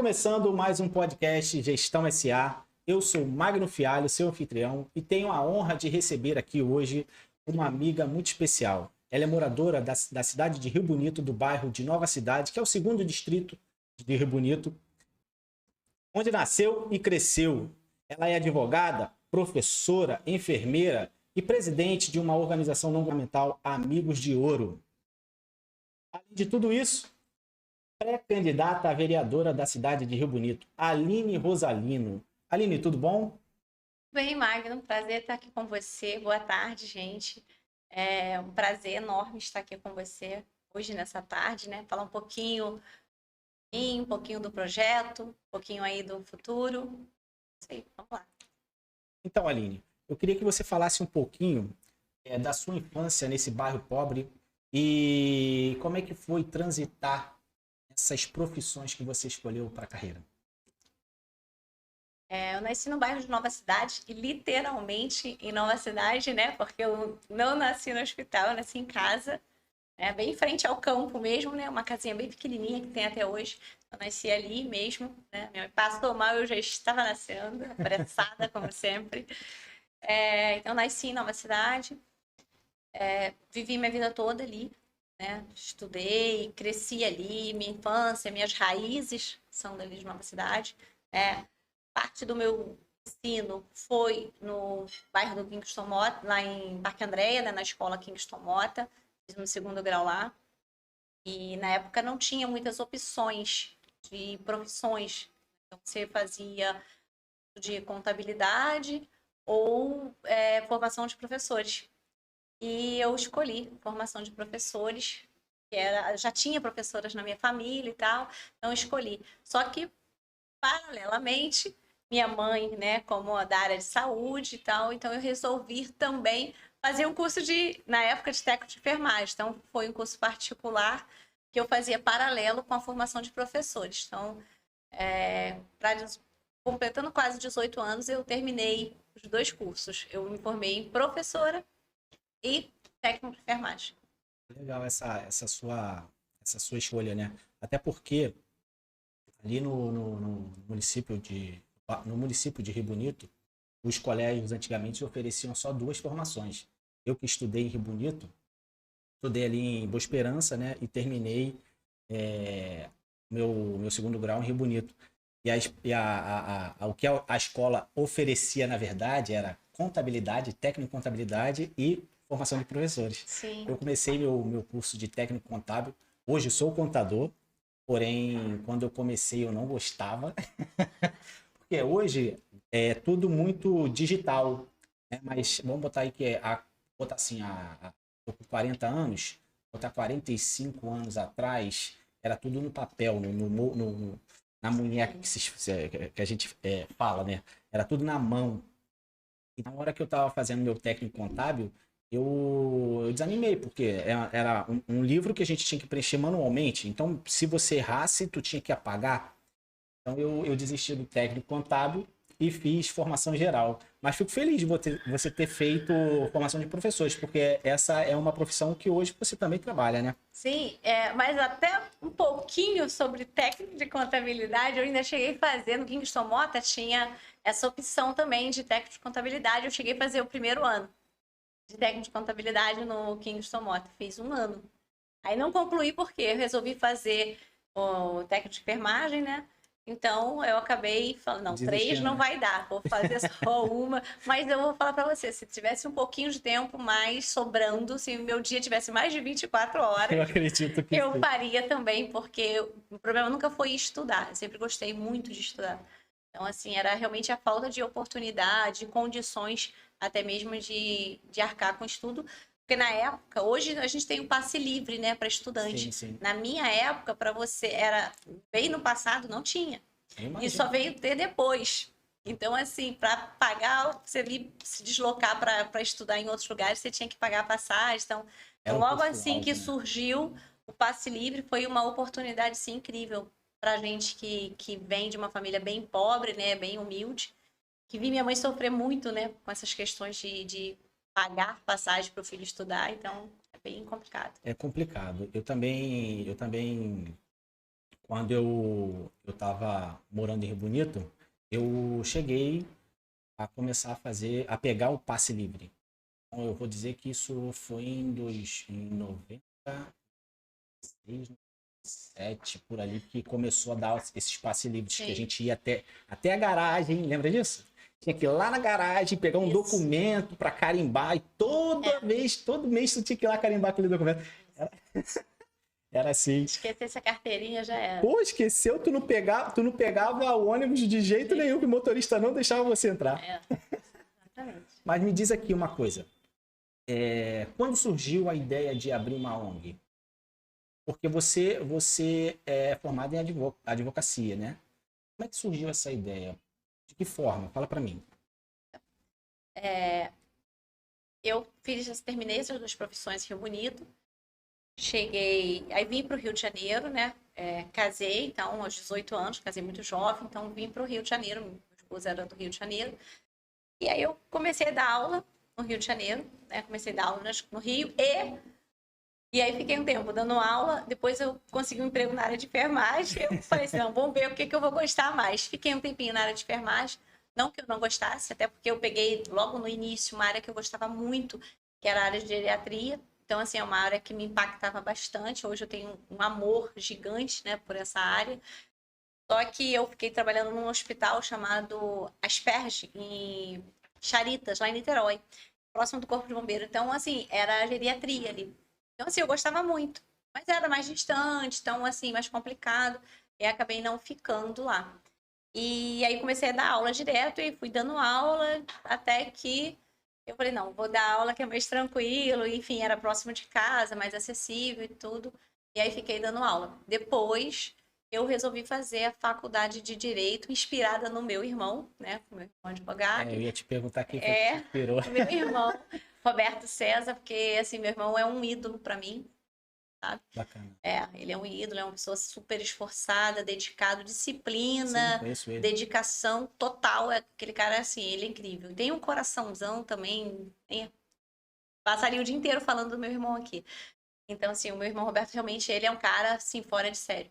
começando mais um podcast Gestão SA. Eu sou Magno Fialho, seu anfitrião, e tenho a honra de receber aqui hoje uma amiga muito especial. Ela é moradora da cidade de Rio Bonito, do bairro de Nova Cidade, que é o segundo distrito de Rio Bonito, onde nasceu e cresceu. Ela é advogada, professora, enfermeira e presidente de uma organização não governamental, Amigos de Ouro. Além de tudo isso, pré-candidata a vereadora da cidade de Rio Bonito, Aline Rosalino. Aline, tudo bom? Bem, Magno, prazer estar aqui com você. Boa tarde, gente. É um prazer enorme estar aqui com você hoje nessa tarde, né? Falar um pouquinho do projeto, um pouquinho aí do futuro. Isso aí, vamos lá. Então, Aline, eu queria que você falasse um pouquinho da sua infância nesse bairro pobre e como é que foi transitar essas profissões que você escolheu para a carreira. Eu nasci no bairro de Nova Cidade, e literalmente em Nova Cidade, né? Porque eu não nasci no hospital, eu nasci em casa, né? Bem em frente ao campo mesmo, né? Uma casinha bem pequenininha que tem até hoje. Eu nasci ali mesmo, né? Minha mãe passou mal, eu já estava nascendo, apressada, como sempre. Então, nasci em Nova Cidade, vivi minha vida toda ali, né? Estudei, cresci ali, minha infância, minhas raízes são dali de Nova Cidade. Parte do meu ensino foi no bairro do Kingston Mota, lá em Parque Andréia, né? Na escola Kingston Mota, fiz no segundo grau lá. E na época não tinha muitas opções de profissões. Então, você fazia de contabilidade ou formação de professores. E eu escolhi formação de professores, já tinha professoras na minha família e tal, então eu escolhi. Só que, paralelamente, minha mãe, né, como da área de saúde e tal, então eu resolvi também fazer um curso na época, de técnico de enfermagem. Então, foi um curso particular que eu fazia paralelo com a formação de professores. Então, completando quase 18 anos, eu terminei os dois cursos. Eu me formei em professora e técnico de enfermagem. Legal essa sua escolha, né? Até porque ali no município de Rio Bonito, os colégios antigamente ofereciam só duas formações. Eu que estudei em Rio Bonito, estudei ali em Boa Esperança, né? E terminei é, meu segundo grau em Rio Bonito. O que a escola oferecia, na verdade, era contabilidade, técnico em contabilidade e formação de professores. Sim. Eu comecei meu curso de técnico contábil. Hoje sou contador, porém, quando eu comecei eu não gostava. Porque hoje é tudo muito digital, né? Mas vamos botar aí botar assim, tô com 40 anos, botar 45 anos atrás, era tudo no papel, na munheca que a gente fala, né? Era tudo na mão. E na hora que eu estava fazendo meu técnico contábil, eu desanimei, porque era um livro que a gente tinha que preencher manualmente. Então, se você errasse, tu tinha que apagar. Então eu desisti do técnico contábil e fiz formação geral. Mas fico feliz de você ter feito formação de professores, porque essa é uma profissão que hoje você também trabalha, né? Sim, mas até um pouquinho sobre técnico de contabilidade, eu ainda cheguei a fazer no Kingston Mota, tinha essa opção também de técnico de contabilidade. Eu cheguei a fazer o primeiro ano de técnico de contabilidade no Kingston Mota, fiz um ano. Aí não concluí porque eu resolvi fazer o técnico de enfermagem, né? Então eu acabei falando, não, 3 Desistindo, não né? vai dar, vou fazer só uma. Mas eu vou falar para você, se tivesse um pouquinho de tempo mais sobrando, se o meu dia tivesse mais de 24 Eu horas, acredito que eu sim. faria também, porque o problema nunca foi estudar. Eu sempre gostei muito de estudar. Então, assim, era realmente a falta de oportunidade, condições até mesmo de arcar com o estudo. Porque na época, hoje a gente tem um passe livre, né, para Sim, estudante. sim. Na minha época, para você, bem no passado, não tinha. Eu E só imagino. veio ter depois. Então, assim, para pagar, você vir se deslocar para estudar em outros lugares, você tinha que pagar a passagem. Então, Era um logo custo assim que alto, né? surgiu o passe livre, foi uma oportunidade, sim, incrível para gente que vem de uma família bem pobre, né, bem humilde, que vi minha mãe sofrer muito, né, com essas questões de pagar passagem para o filho estudar. Então, é bem complicado. É complicado. Eu também quando eu tava morando em Rio Bonito, eu cheguei a começar a pegar o passe livre. Então, eu vou dizer que isso foi em 96, 97, por ali, que começou a dar esses passes livres, que a Sim. gente ia até a garagem, lembra disso? Tinha que ir lá na garagem, pegar um Isso. documento para carimbar, e todo mês tu tinha que ir lá carimbar aquele documento. Era assim. Esquecer essa carteirinha já era. Pô, esqueceu, tu não pegava o ônibus de jeito nenhum, que o motorista não deixava você entrar. É, exatamente. Mas me diz aqui uma coisa. Quando surgiu a ideia de abrir uma ONG? Porque você é formado em advocacia, né? Como é que surgiu essa ideia? De que forma? Fala para mim. Eu terminei essas duas profissões em Rio Bonito. Cheguei, aí vim para o Rio de Janeiro, né? Casei, então, aos 18 anos, casei muito jovem, então vim para o Rio de Janeiro, meu esposo era do Rio de Janeiro. E aí eu comecei a dar aula no Rio de Janeiro, né? Comecei a dar aula no Rio e aí fiquei um tempo dando aula, depois eu consegui um emprego na área de enfermagem, eu falei assim, não, vamos ver o que eu vou gostar mais. Fiquei um tempinho na área de enfermagem, não que eu não gostasse, até porque eu peguei logo no início uma área que eu gostava muito, que era a área de geriatria. Então, assim, é uma área que me impactava bastante. Hoje eu tenho um amor gigante, né, por essa área. Só que eu fiquei trabalhando num hospital chamado Asperge, em Charitas, lá em Niterói, próximo do Corpo de Bombeiro. Então, assim, era a geriatria ali. Então, assim, eu gostava muito. Mas era mais distante, então, assim, mais complicado. E acabei não ficando lá. E aí comecei a dar aula direto e fui dando aula até que eu falei, não, vou dar aula que é mais tranquilo, enfim, era próximo de casa, mais acessível e tudo. E aí fiquei dando aula. Depois eu resolvi fazer a faculdade de Direito, inspirada no meu irmão, né? Meu irmão advogado. Eu ia te perguntar quem foi que te inspirou. Meu irmão, Roberto César, porque assim, meu irmão é um ídolo para mim. Sabe? Bacana. Ele é um ídolo, é uma pessoa super esforçada, dedicado, disciplina, Sim, conheço ele. dedicação total. Aquele cara, assim, ele é incrível. Tem um coraçãozão também. Passaria o dia inteiro falando do meu irmão aqui. Então, assim, o meu irmão Roberto, realmente, ele é um cara, assim, fora de sério.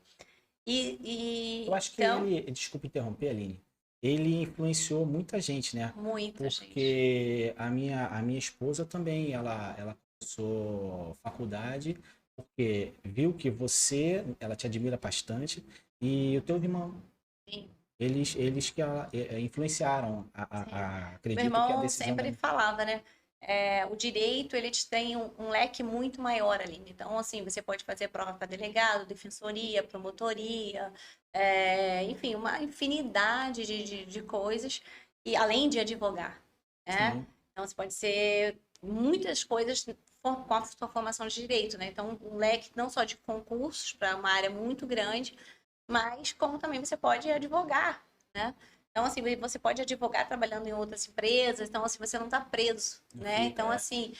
Eu acho que então, ele, desculpa interromper, Aline, ele influenciou muita gente, né? muita gente. Porque a minha esposa também, ela começou faculdade, porque viu que ela te admira bastante, e o teu irmão, Sim. eles que influenciaram, Meu acredito que a irmão decisão sempre falava, né? O direito, ele tem um leque muito maior ali. Então, assim, você pode fazer prova para delegado, defensoria, promotoria, enfim, uma infinidade de coisas, e além de advogar, né? Sim. Então, você pode ser muitas coisas com a sua formação de direito, né? Então, um leque não só de concursos para uma área muito grande, mas como também você pode advogar, né? Então, assim, você pode advogar trabalhando em outras empresas, então, assim, você não está preso, né? Então, assim,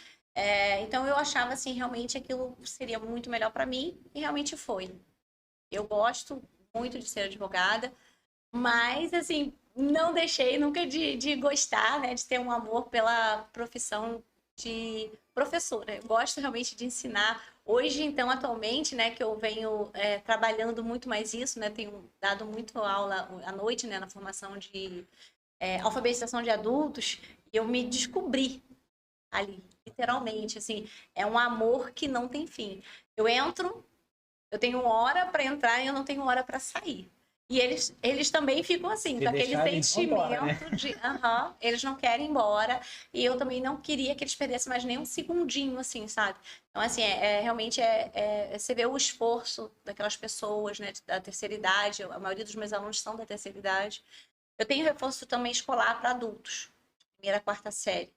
então eu achava, assim, realmente aquilo seria muito melhor para mim, e realmente foi. Eu gosto muito de ser advogada, mas, assim, não deixei nunca de gostar, né? De ter um amor pela profissão de professora. Eu gosto realmente de ensinar. Hoje, então, atualmente, né, que eu venho trabalhando muito mais isso, né? Tenho dado muito aula à noite, né, na formação de alfabetização de adultos, e eu me descobri ali, literalmente, assim, é um amor que não tem fim. Eu entro, eu tenho hora para entrar e eu não tenho hora para sair. E eles também ficam assim, Se com aquele deixar, eles vão sentimento embora, né? de eles não querem ir embora. E eu também não queria que eles perdessem mais nem um segundinho, assim, sabe? Então, assim, realmente você vê o esforço daquelas pessoas, né, da terceira idade. A maioria dos meus alunos são da terceira idade. Eu tenho reforço também escolar para adultos, primeira, quarta série.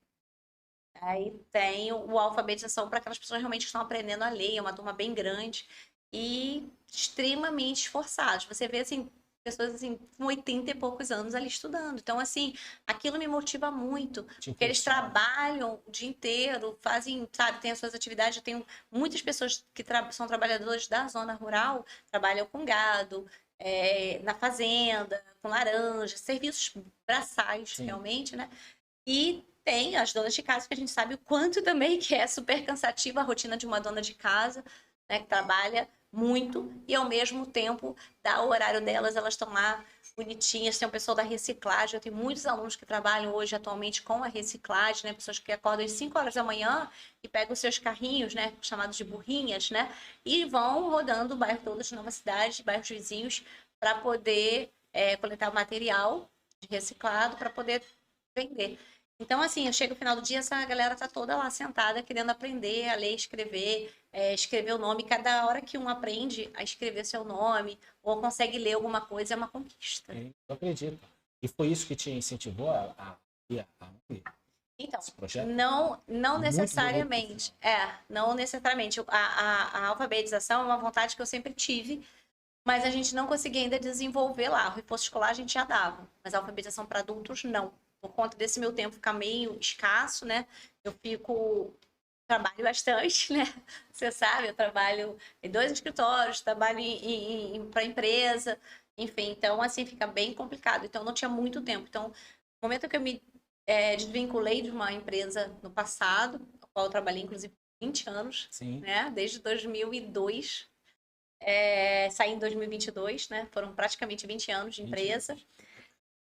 Aí tem o alfabetização para aquelas pessoas realmente que estão aprendendo a ler, é uma turma bem grande e extremamente esforçados. Você vê, assim, pessoas, assim, com 80 e poucos anos ali estudando. Então, assim, aquilo me motiva muito, porque eles trabalham o dia inteiro, fazem, sabe, tem as suas atividades. Eu tenho muitas pessoas que são trabalhadoras da zona rural, trabalham com gado, na fazenda, com laranja, serviços braçais, Sim. realmente, né? E tem as donas de casa, que a gente sabe o quanto também que é super cansativa a rotina de uma dona de casa, né, que trabalha muito, e ao mesmo tempo, dá o horário delas, elas estão lá bonitinhas. Tem um pessoal da reciclagem, eu tenho muitos alunos que trabalham hoje atualmente com a reciclagem, né? Pessoas que acordam às 5 horas da manhã e pegam os seus carrinhos, né? Chamados de burrinhas, né? E vão rodando o bairro todo de Nova Cidade, bairros vizinhos, para poder coletar o material de reciclado para poder vender. Então, assim, eu chego no final do dia, essa galera tá toda lá sentada, querendo aprender a ler, escrever, escrever o nome. Cada hora que um aprende a escrever seu nome, ou consegue ler alguma coisa, é uma conquista. Eu acredito. E foi isso que te incentivou a ONG, Então, esse projeto? não Muito necessariamente. bonito. Não necessariamente. A alfabetização é uma vontade que eu sempre tive, mas a gente não conseguia ainda desenvolver lá. O reforço escolar a gente já dava, mas a alfabetização para adultos não. Por conta desse meu tempo ficar meio escasso, né? Eu trabalho bastante, né? Você sabe, eu trabalho em 2 escritórios, trabalho para empresa, enfim, então assim fica bem complicado. Então não tinha muito tempo. Então, no momento que eu me desvinculei de uma empresa no passado, a qual eu trabalhei inclusive 20 anos, Sim. né? Desde 2002, saí em 2022, né? Foram praticamente 20 anos de empresa.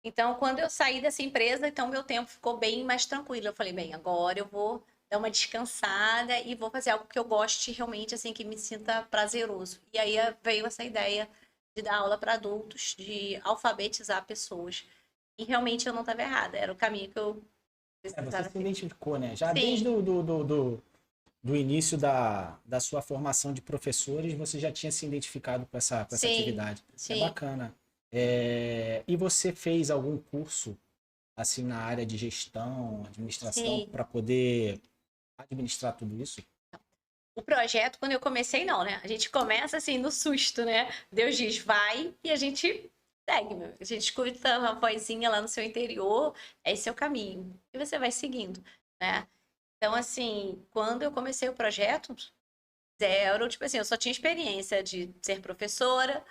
Então, quando eu saí dessa empresa, então meu tempo ficou bem mais tranquilo. Eu falei, bem, agora eu vou dar uma descansada e vou fazer algo que eu goste realmente, assim, que me sinta prazeroso. E aí veio essa ideia de dar aula para adultos, de alfabetizar pessoas. E realmente eu não estava errada, era o caminho que eu precisava Você se ter. identificou, né? Já Sim, desde do início da sua formação de professores, você já tinha se identificado com essa sim, atividade. É sim. bacana. E você fez algum curso assim na área de gestão, administração, Sim. para poder administrar tudo isso? O projeto, quando eu comecei, não, né? A gente começa assim no susto, né? Deus diz, vai, e a gente segue, meu. A gente escuta uma vozinha lá no seu interior, é esse é o caminho. E você vai seguindo, né? Então, assim, quando eu comecei o projeto, zero, tipo assim, eu só tinha experiência de ser professora,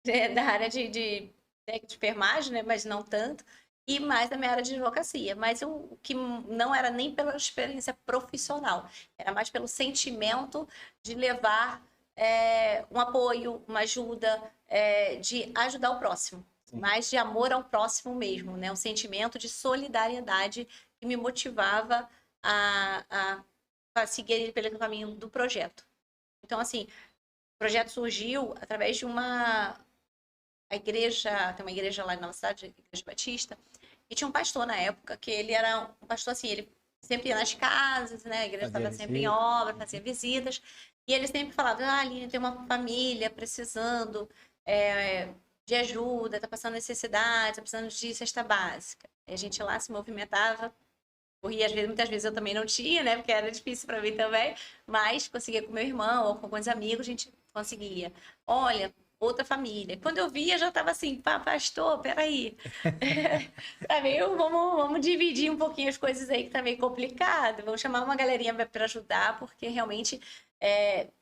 da área de enfermagem, né? Mas não tanto. E mais da minha área de advocacia. Mas o que não era nem pela experiência profissional, era mais pelo sentimento de levar um apoio, uma ajuda, de ajudar o próximo. Sim. Mais de amor ao próximo mesmo, né? Um sentimento de solidariedade que me motivava a seguir pelo caminho do projeto. Então, assim, o projeto surgiu através de a igreja, tem uma igreja lá na nossa cidade, a Igreja Batista, e tinha um pastor na época, que ele era um pastor assim, ele sempre ia nas casas, né? A igreja Fazia estava sempre em visita. obra, fazia visitas, e ele sempre falava, Aline, tem uma família precisando de ajuda, está passando necessidade, está precisando de cesta básica. E a gente lá se movimentava, corria, às vezes, muitas vezes eu também não tinha, né? Porque era difícil para mim também, mas conseguia com meu irmão ou com alguns amigos, a gente conseguia. Olha, outra família. Quando eu via, já estava assim, pastor, peraí. Tá meio, vamos dividir um pouquinho as coisas aí que tá meio complicado. Vamos chamar uma galerinha para ajudar, porque realmente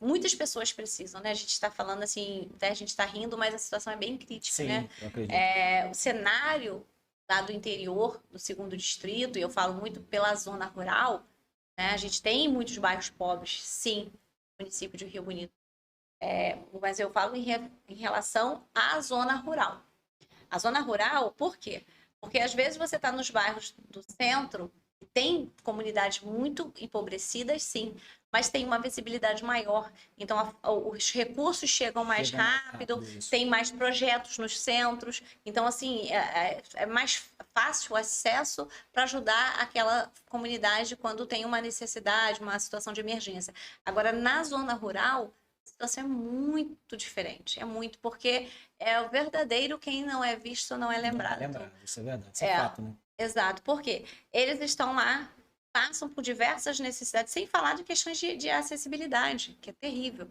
muitas pessoas precisam, né? A gente está falando assim, até a gente está rindo, mas a situação é bem crítica, né? Sim, eu acredito. O cenário lá do interior, do segundo distrito, e eu falo muito pela zona rural, né? A gente tem muitos bairros pobres, sim, no município de Rio Bonito. Mas eu falo em relação à zona rural. A zona rural, por quê? Porque às vezes você está nos bairros do centro, tem comunidades muito empobrecidas, sim, mas tem uma visibilidade maior. Então, os recursos chegam mais rápido, isso. tem mais projetos nos centros. Então, assim, é mais fácil o acesso para ajudar aquela comunidade quando tem uma necessidade, uma situação de emergência. Agora, na zona rural, a situação é muito diferente. É muito, porque é o verdadeiro quem não é visto não é lembrado. Não é lembrado, isso é verdade, isso é fato, né? Exato, porque eles estão lá, passam por diversas necessidades, sem falar de questões de acessibilidade, que é terrível.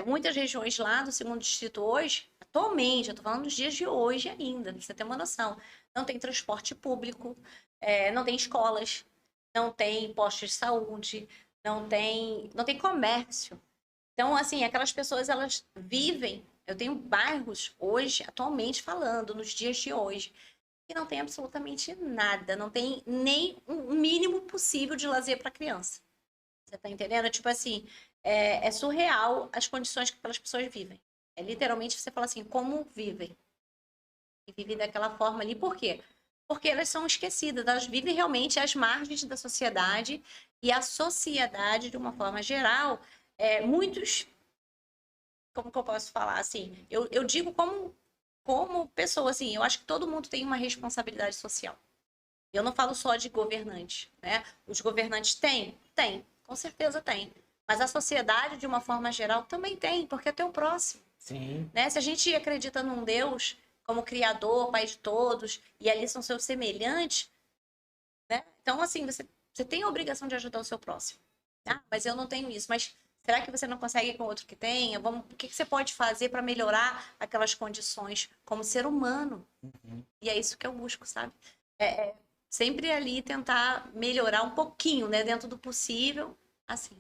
Muitas regiões lá do segundo distrito hoje, atualmente, eu estou falando dos dias de hoje ainda, pra você ter uma noção, não tem transporte público, não tem escolas, não tem postos de saúde, não tem comércio. Então, assim, aquelas pessoas, elas vivem. Eu tenho bairros hoje, atualmente falando, nos dias de hoje, que não tem absolutamente nada, não tem nem um mínimo possível de lazer para criança. Você tá entendendo? Tipo assim, é surreal as condições que aquelas pessoas vivem. É literalmente você fala assim, como vivem? E vivem daquela forma ali, por quê? Porque elas são esquecidas, elas vivem realmente às margens da sociedade e a sociedade, de uma forma geral, muitos, como que eu posso falar assim? Eu digo como pessoa, assim, eu acho que todo mundo tem uma responsabilidade social. Eu não falo só de governantes, né? Os governantes têm? Tem, com certeza tem. Mas a sociedade, de uma forma geral, também tem, porque é teu próximo. Sim. Né? Se a gente acredita num Deus como Criador, Pai de todos, e ali são seus semelhantes, né? Então, assim, você tem a obrigação de ajudar o seu próximo. Ah, mas eu não tenho isso. Mas será que você não consegue com outro que tenha? O que você pode fazer para melhorar aquelas condições como ser humano? Uhum. E é isso que eu busco, sabe? É sempre ali tentar melhorar um pouquinho, né? Dentro do possível, assim.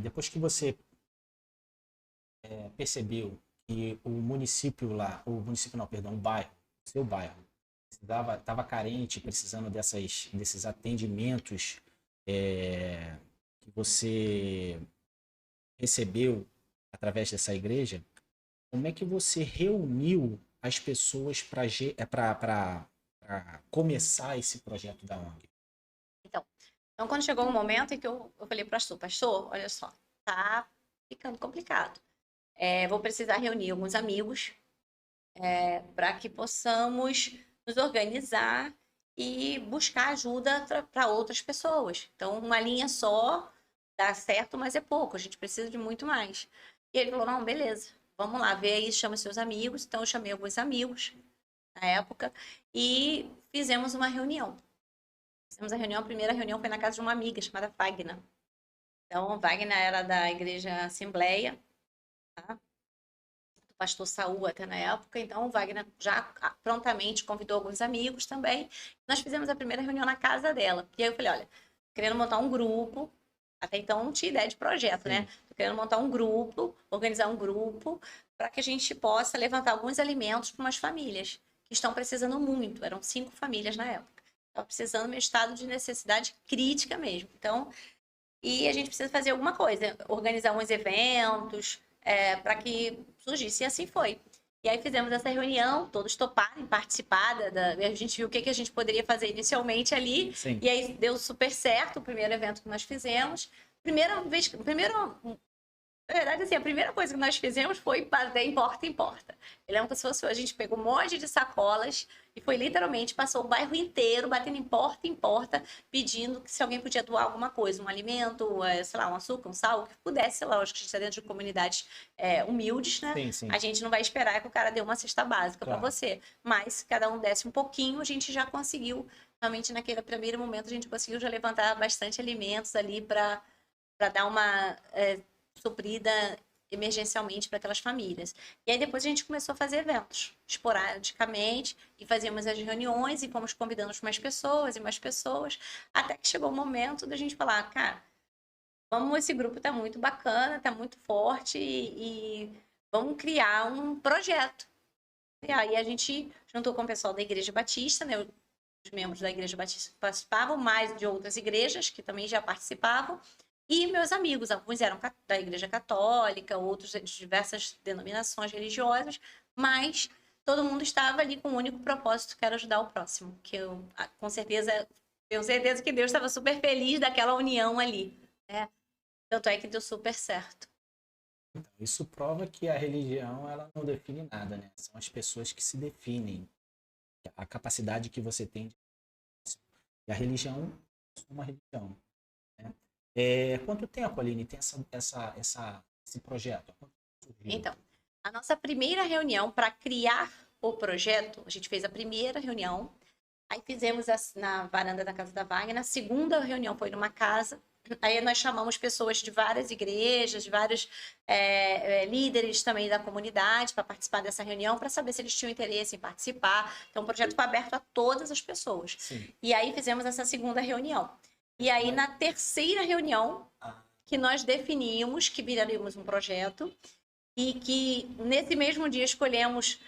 Depois que você percebeu que o município lá, o município não, perdão, o bairro, seu bairro, estava carente, precisando desses atendimentos que você recebeu através dessa igreja, como é que você reuniu as pessoas para começar esse projeto da ONG? Então quando chegou um momento em que eu falei para o pastor, olha só, tá ficando complicado. Vou precisar reunir alguns amigos para que possamos nos organizar e buscar ajuda para outras pessoas. Então, uma linha só dá certo, mas é pouco, a gente precisa de muito mais. E ele falou: não, beleza, vamos lá, vê aí, chama seus amigos. Então, eu chamei alguns amigos na época e fizemos uma reunião. Fizemos a reunião, a primeira reunião foi na casa de uma amiga chamada Wagner. Então, Wagner era da igreja Assembleia, tá? Pastor Saul até na época, então o Wagner já prontamente convidou alguns amigos também. Nós fizemos a primeira reunião na casa dela. E aí eu falei, olha, querendo montar um grupo, até então não tinha ideia de projeto, né? Tô querendo montar um grupo, organizar um grupo, para que a gente possa levantar alguns alimentos para umas famílias que estão precisando muito. Eram 5 famílias na época. Estava precisando de um estado de necessidade crítica mesmo. Então, e a gente precisa fazer alguma coisa, organizar uns eventos, para que surgisse. E assim foi. E aí fizemos essa reunião, todos toparam participar, a gente viu o que a gente poderia fazer inicialmente ali. Sim. E aí deu super certo o primeiro evento que nós fizemos. Na verdade, assim, a primeira coisa que nós fizemos foi bater em porta em porta. Eu lembro que se fosse, a gente pegou um monte de sacolas e foi literalmente, passou o bairro inteiro batendo em porta, pedindo que se alguém podia doar alguma coisa, um alimento, sei lá, um açúcar, um sal, o que pudesse, sei lá, acho que a gente está dentro de comunidades humildes, né? Sim, sim. A gente não vai esperar que o cara dê uma cesta básica Claro. para você, mas se cada um desse um pouquinho, a gente já conseguiu, realmente naquele primeiro momento, a gente conseguiu já levantar bastante alimentos ali para dar uma suprida emergencialmente para aquelas famílias. E aí depois a gente começou a fazer eventos, esporadicamente, e fazíamos as reuniões e fomos convidando mais pessoas, até que chegou o momento da gente falar, cara, esse grupo tá muito bacana, tá muito forte e vamos criar um projeto. E aí a gente juntou com o pessoal da Igreja Batista, né? Os membros da Igreja Batista participavam, mais de outras igrejas que também já participavam, e meus amigos, alguns eram da Igreja Católica, outros de diversas denominações religiosas, mas todo mundo estava ali com o único propósito, que era ajudar o próximo. Que eu, com certeza, tenho certeza que Deus estava super feliz daquela união ali, né? Tanto é que deu super certo. Então, isso prova que a religião ela não define nada, né? São as pessoas que se definem. A capacidade que você tem de... E a religião é uma religião. Quanto tempo, Aline, tem esse projeto? Então, a nossa primeira reunião para criar o projeto, a gente fez a primeira reunião, aí fizemos na varanda da casa da Wagner, a segunda reunião foi numa casa, aí nós chamamos pessoas de várias igrejas, de vários líderes também da comunidade para participar dessa reunião, para saber se eles tinham interesse em participar. Então, o projeto foi aberto a todas as pessoas. Sim. E aí fizemos essa segunda reunião. E aí, na terceira reunião, que nós definimos que viraríamos um projeto e que, nesse mesmo dia, escolhemos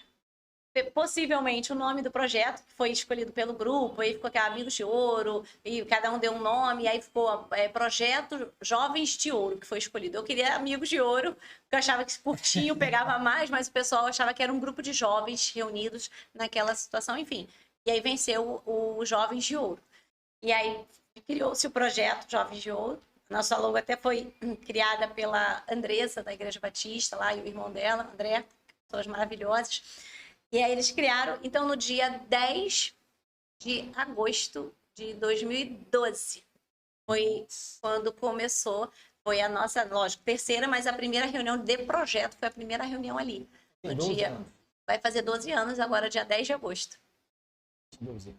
possivelmente o nome do projeto, que foi escolhido pelo grupo, aí ficou aqui, Amigos de Ouro, e cada um deu um nome, aí ficou Projeto Jovens de Ouro, que foi escolhido. Eu queria Amigos de Ouro, porque eu achava que curtinho pegava mais, mas o pessoal achava que era um grupo de jovens reunidos naquela situação, enfim. E aí venceu o Jovens de Ouro. E aí criou-se o projeto Jovens de Ouro. Nossa logo até foi criada pela Andressa, da Igreja Batista, lá, e o irmão dela, André, pessoas maravilhosas. E aí eles criaram, então, no dia 10 de agosto de 2012. Foi quando começou, foi a nossa, lógico, terceira, mas a primeira reunião de projeto foi a primeira reunião ali. No dia, vai fazer 12 anos agora, dia 10 de agosto. 12.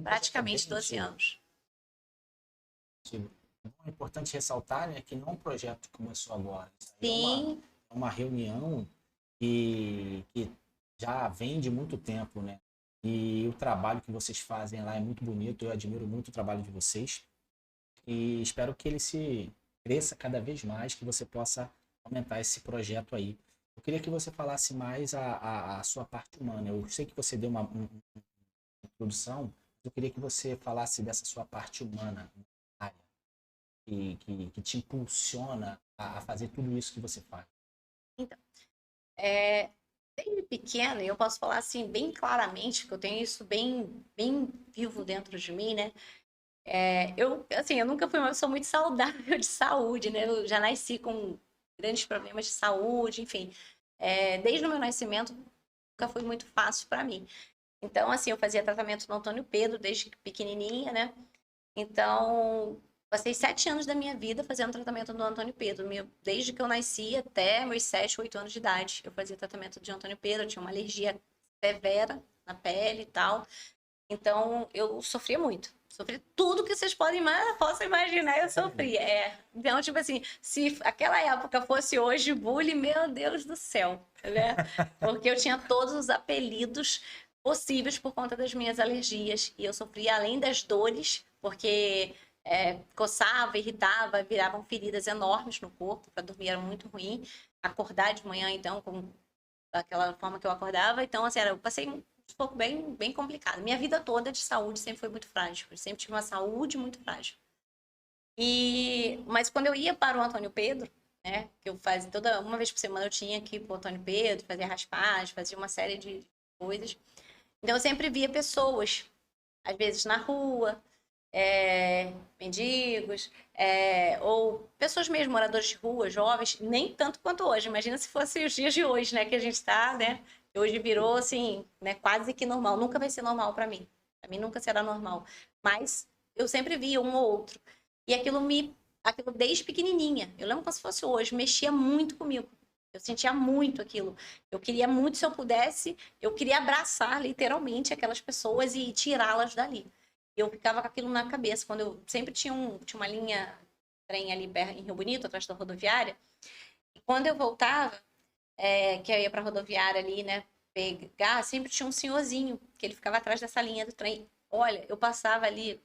Praticamente 12 anos. É importante ressaltar, né, que não é um projeto que começou agora. Sim. É uma reunião que já vem de muito tempo, né? E o trabalho que vocês fazem lá é muito bonito, eu admiro muito o trabalho de vocês. E espero que ele se cresça cada vez mais, que você possa aumentar esse projeto aí. Eu queria que você falasse mais a sua parte humana. Eu sei que você deu uma introdução, mas eu queria que você falasse dessa sua parte humana, que te impulsiona a fazer tudo isso que você faz. Então, desde pequena, eu posso falar assim bem claramente, que eu tenho isso bem vivo dentro de mim, né? Eu nunca fui uma pessoa muito saudável de saúde, né? Eu já nasci com grandes problemas de saúde, enfim. Desde o meu nascimento, nunca foi muito fácil para mim. Então, assim, eu fazia tratamento no Antônio Pedro desde pequenininha, né? Então, passei 7 anos da minha vida fazendo tratamento do Antônio Pedro. Desde que eu nasci até meus 7, 8 anos de idade, eu fazia tratamento de Antônio Pedro. Eu tinha uma alergia severa na pele e tal. Então, eu sofria muito. Sofri tudo que vocês possam imaginar, eu sofri. Então, tipo assim, se aquela época fosse hoje bullying, meu Deus do céu, né? Porque eu tinha todos os apelidos possíveis por conta das minhas alergias. E eu sofria além das dores, porque coçava, irritava, viravam feridas enormes no corpo. Para dormir era muito ruim. Acordar de manhã, então, com aquela forma que eu acordava. Então, assim, eu passei um pouco bem complicado. Minha vida toda de saúde sempre foi muito frágil. Eu sempre tive uma saúde muito frágil. Mas quando eu ia para o Antônio Pedro, né, que eu fazia uma vez por semana eu tinha que ir para o Antônio Pedro, fazia raspagem, fazia uma série de coisas. Então eu sempre via pessoas, às vezes na rua, mendigos, ou pessoas mesmo, moradores de rua, jovens, nem tanto quanto hoje. Imagina se fosse os dias de hoje, né, que a gente está, né? Hoje virou, assim, né, quase que normal. Nunca vai ser normal para mim. Para mim nunca será normal. Mas eu sempre via um ou outro. E aquilo desde pequenininha, eu lembro como se fosse hoje, mexia muito comigo. Eu sentia muito aquilo. Eu queria muito, se eu pudesse, eu queria abraçar literalmente aquelas pessoas e tirá-las dali. Eu ficava com aquilo na cabeça. Quando eu sempre tinha uma linha trem ali em Rio Bonito, atrás da rodoviária. E quando eu voltava, que eu ia para a rodoviária ali, né, pegar, sempre tinha um senhorzinho que ele ficava atrás dessa linha do trem. Olha, eu passava ali,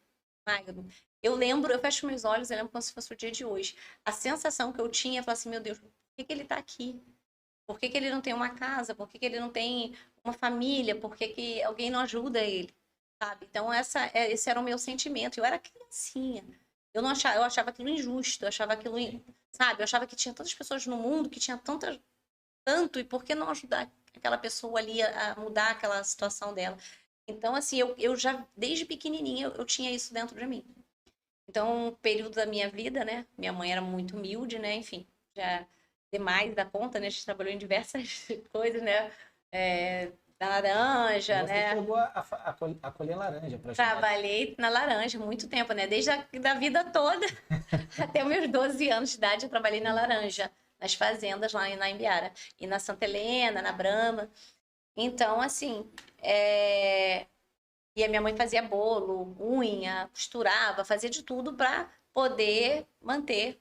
magro. Eu lembro, eu fecho meus olhos, eu lembro como se fosse o dia de hoje. A sensação que eu tinha, eu falava assim, meu Deus, por que ele está aqui? Por que ele não tem uma casa? Por que ele não tem uma família? Por que alguém não ajuda ele? Sabe? Então, esse era o meu sentimento. Eu era criancinha. Eu achava aquilo injusto, eu achava aquilo, sabe? Eu achava que tinha tantas pessoas no mundo, que tinha tanto, e por que não ajudar aquela pessoa ali a mudar aquela situação dela? Então, assim, eu já, desde pequenininha, eu tinha isso dentro de mim. Então, um período da minha vida, né? Minha mãe era muito humilde, né? Enfim, já demais da conta, né? A gente trabalhou em diversas coisas, né? Da laranja, você né? chegou a colher laranja para ajudar. Trabalhei na laranja muito tempo, né? Desde da vida toda até meus 12 anos de idade, eu trabalhei na laranja, nas fazendas lá na Imbiara. E na Santa Helena, na Brahma. Então, assim, e a minha mãe fazia bolo, unha, costurava, fazia de tudo para poder manter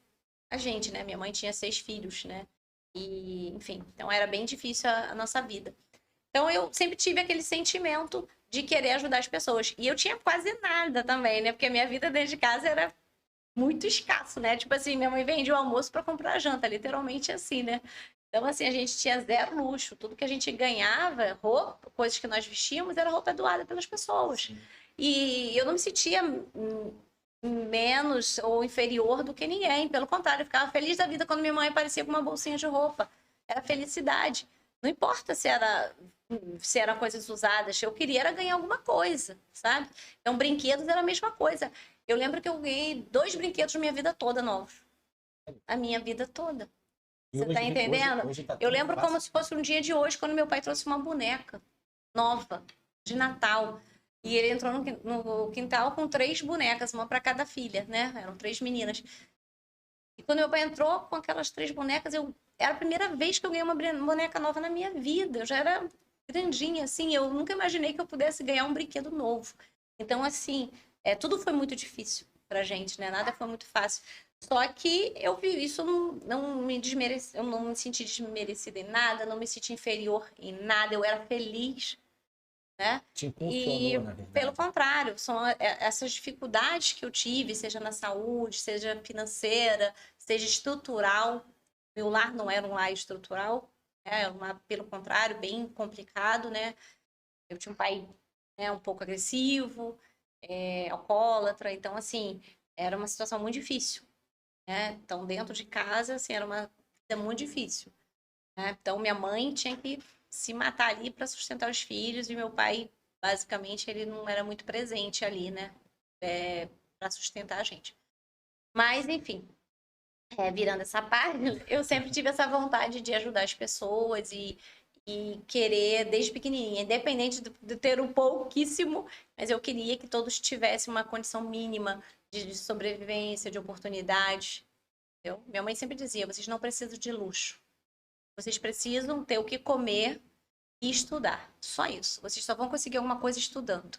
a gente, né? Minha mãe tinha 6 filhos, né? E, enfim, então era bem difícil a nossa vida. Então eu sempre tive aquele sentimento de querer ajudar as pessoas. E eu tinha quase nada também, né? Porque a minha vida dentro de casa era muito escasso, né? Tipo assim, minha mãe vendia o almoço para comprar a janta, literalmente assim, né? Então, assim, a gente tinha zero luxo. Tudo que a gente ganhava, roupa, coisas que nós vestíamos, era roupa doada pelas pessoas. Sim. E eu não me sentia menos ou inferior do que ninguém. Pelo contrário, eu ficava feliz da vida quando minha mãe aparecia com uma bolsinha de roupa. Era felicidade. Não importa se era coisas usadas, eu queria era ganhar alguma coisa, sabe? Então, brinquedos era a mesma coisa. Eu lembro que eu ganhei 2 brinquedos minha vida toda novos. A minha vida toda. E Você tá entendendo? hoje tá Eu tudo lembro fácil. como se fosse um dia de hoje, quando meu pai trouxe uma boneca nova, de Natal. E ele entrou no quintal com 3 bonecas, uma para cada filha, né? Eram 3 meninas. E quando meu pai entrou com aquelas 3 bonecas, era a primeira vez que eu ganhei uma boneca nova na minha vida. Eu já era grandinha, assim. Eu nunca imaginei que eu pudesse ganhar um brinquedo novo. Então, assim, tudo foi muito difícil pra gente, né? Nada foi muito fácil. Só que eu vi isso, não me desmereci, eu não me senti desmerecida em nada, não me senti inferior em nada, eu era feliz, né? Te impulsionou, E na pelo verdade. contrário, são essas dificuldades que eu tive, seja na saúde, seja financeira, seja estrutural. Meu lar não era um lar estrutural, né? Era um lar, pelo contrário, bem complicado, né? Eu tinha um pai, né, um pouco agressivo, alcoólatra, então assim, era uma situação muito difícil, né? Então, dentro de casa, assim, era uma vida muito difícil, né? Então, minha mãe tinha que se matar ali para sustentar os filhos e meu pai, basicamente, ele não era muito presente ali, né? Para sustentar a gente. Mas, enfim, virando essa página, eu sempre tive essa vontade de ajudar as pessoas e querer, desde pequenininha, independente de ter um pouquíssimo, mas eu queria que todos tivessem uma condição mínima de sobrevivência, de oportunidade. Entendeu? Minha mãe sempre dizia: vocês não precisam de luxo. Vocês precisam ter o que comer e estudar. Só isso. Vocês só vão conseguir alguma coisa estudando.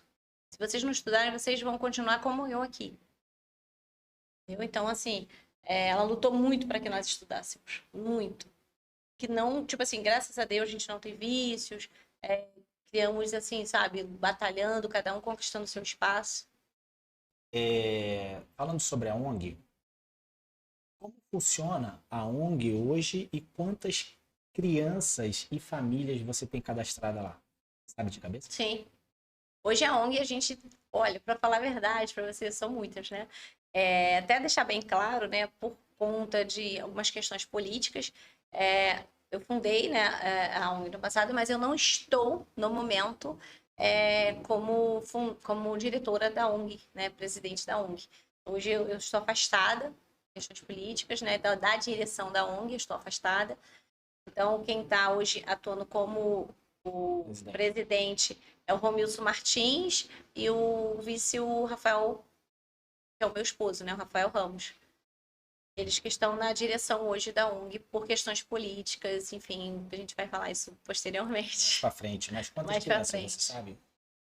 Se vocês não estudarem, vocês vão continuar como eu aqui. Entendeu? Então, assim, ela lutou muito para que nós estudássemos. Muito. Que não, tipo assim, graças a Deus a gente não tem vícios. Criamos, assim, sabe, batalhando, cada um conquistando seu espaço. Falando sobre a ONG, como funciona a ONG hoje e quantas crianças e famílias você tem cadastrada lá? Sabe de cabeça? Sim. Hoje a ONG, a gente, olha, para falar a verdade para vocês, são muitas, né? Até deixar bem claro, né, por conta de algumas questões políticas, eu fundei, né, a ONG no passado, mas eu não estou, no momento, como diretora da ONG, né, presidente da ONG. Hoje eu estou afastada, questões políticas, né, da direção da ONG, eu estou afastada. Então, quem está hoje atuando como o presidente é o Romilson Martins e o vice, o Rafael, que é o meu esposo, né? O Rafael Ramos. Eles que estão na direção hoje da ONG por questões políticas, enfim, a gente vai falar isso Mais posteriormente, para frente, mas quantas mais para crianças você frente. sabe?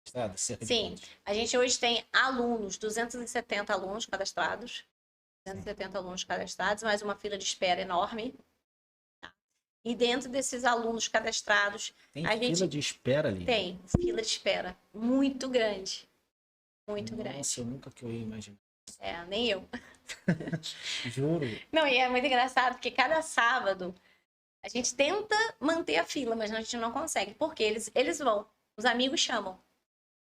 Estrada, cerca de Sim, quantas? a gente hoje tem alunos, 270 alunos cadastrados, 270 alunos cadastrados, mais uma fila de espera enorme. E dentro desses alunos cadastrados, Tem a fila gente de espera ali. tem fila de espera muito grande. Muito Nossa, grande. eu nunca que eu ia imaginar. Nem eu. Juro. Não, e é muito engraçado porque cada sábado a gente tenta manter a fila, mas a gente não consegue. Porque eles vão, os amigos chamam.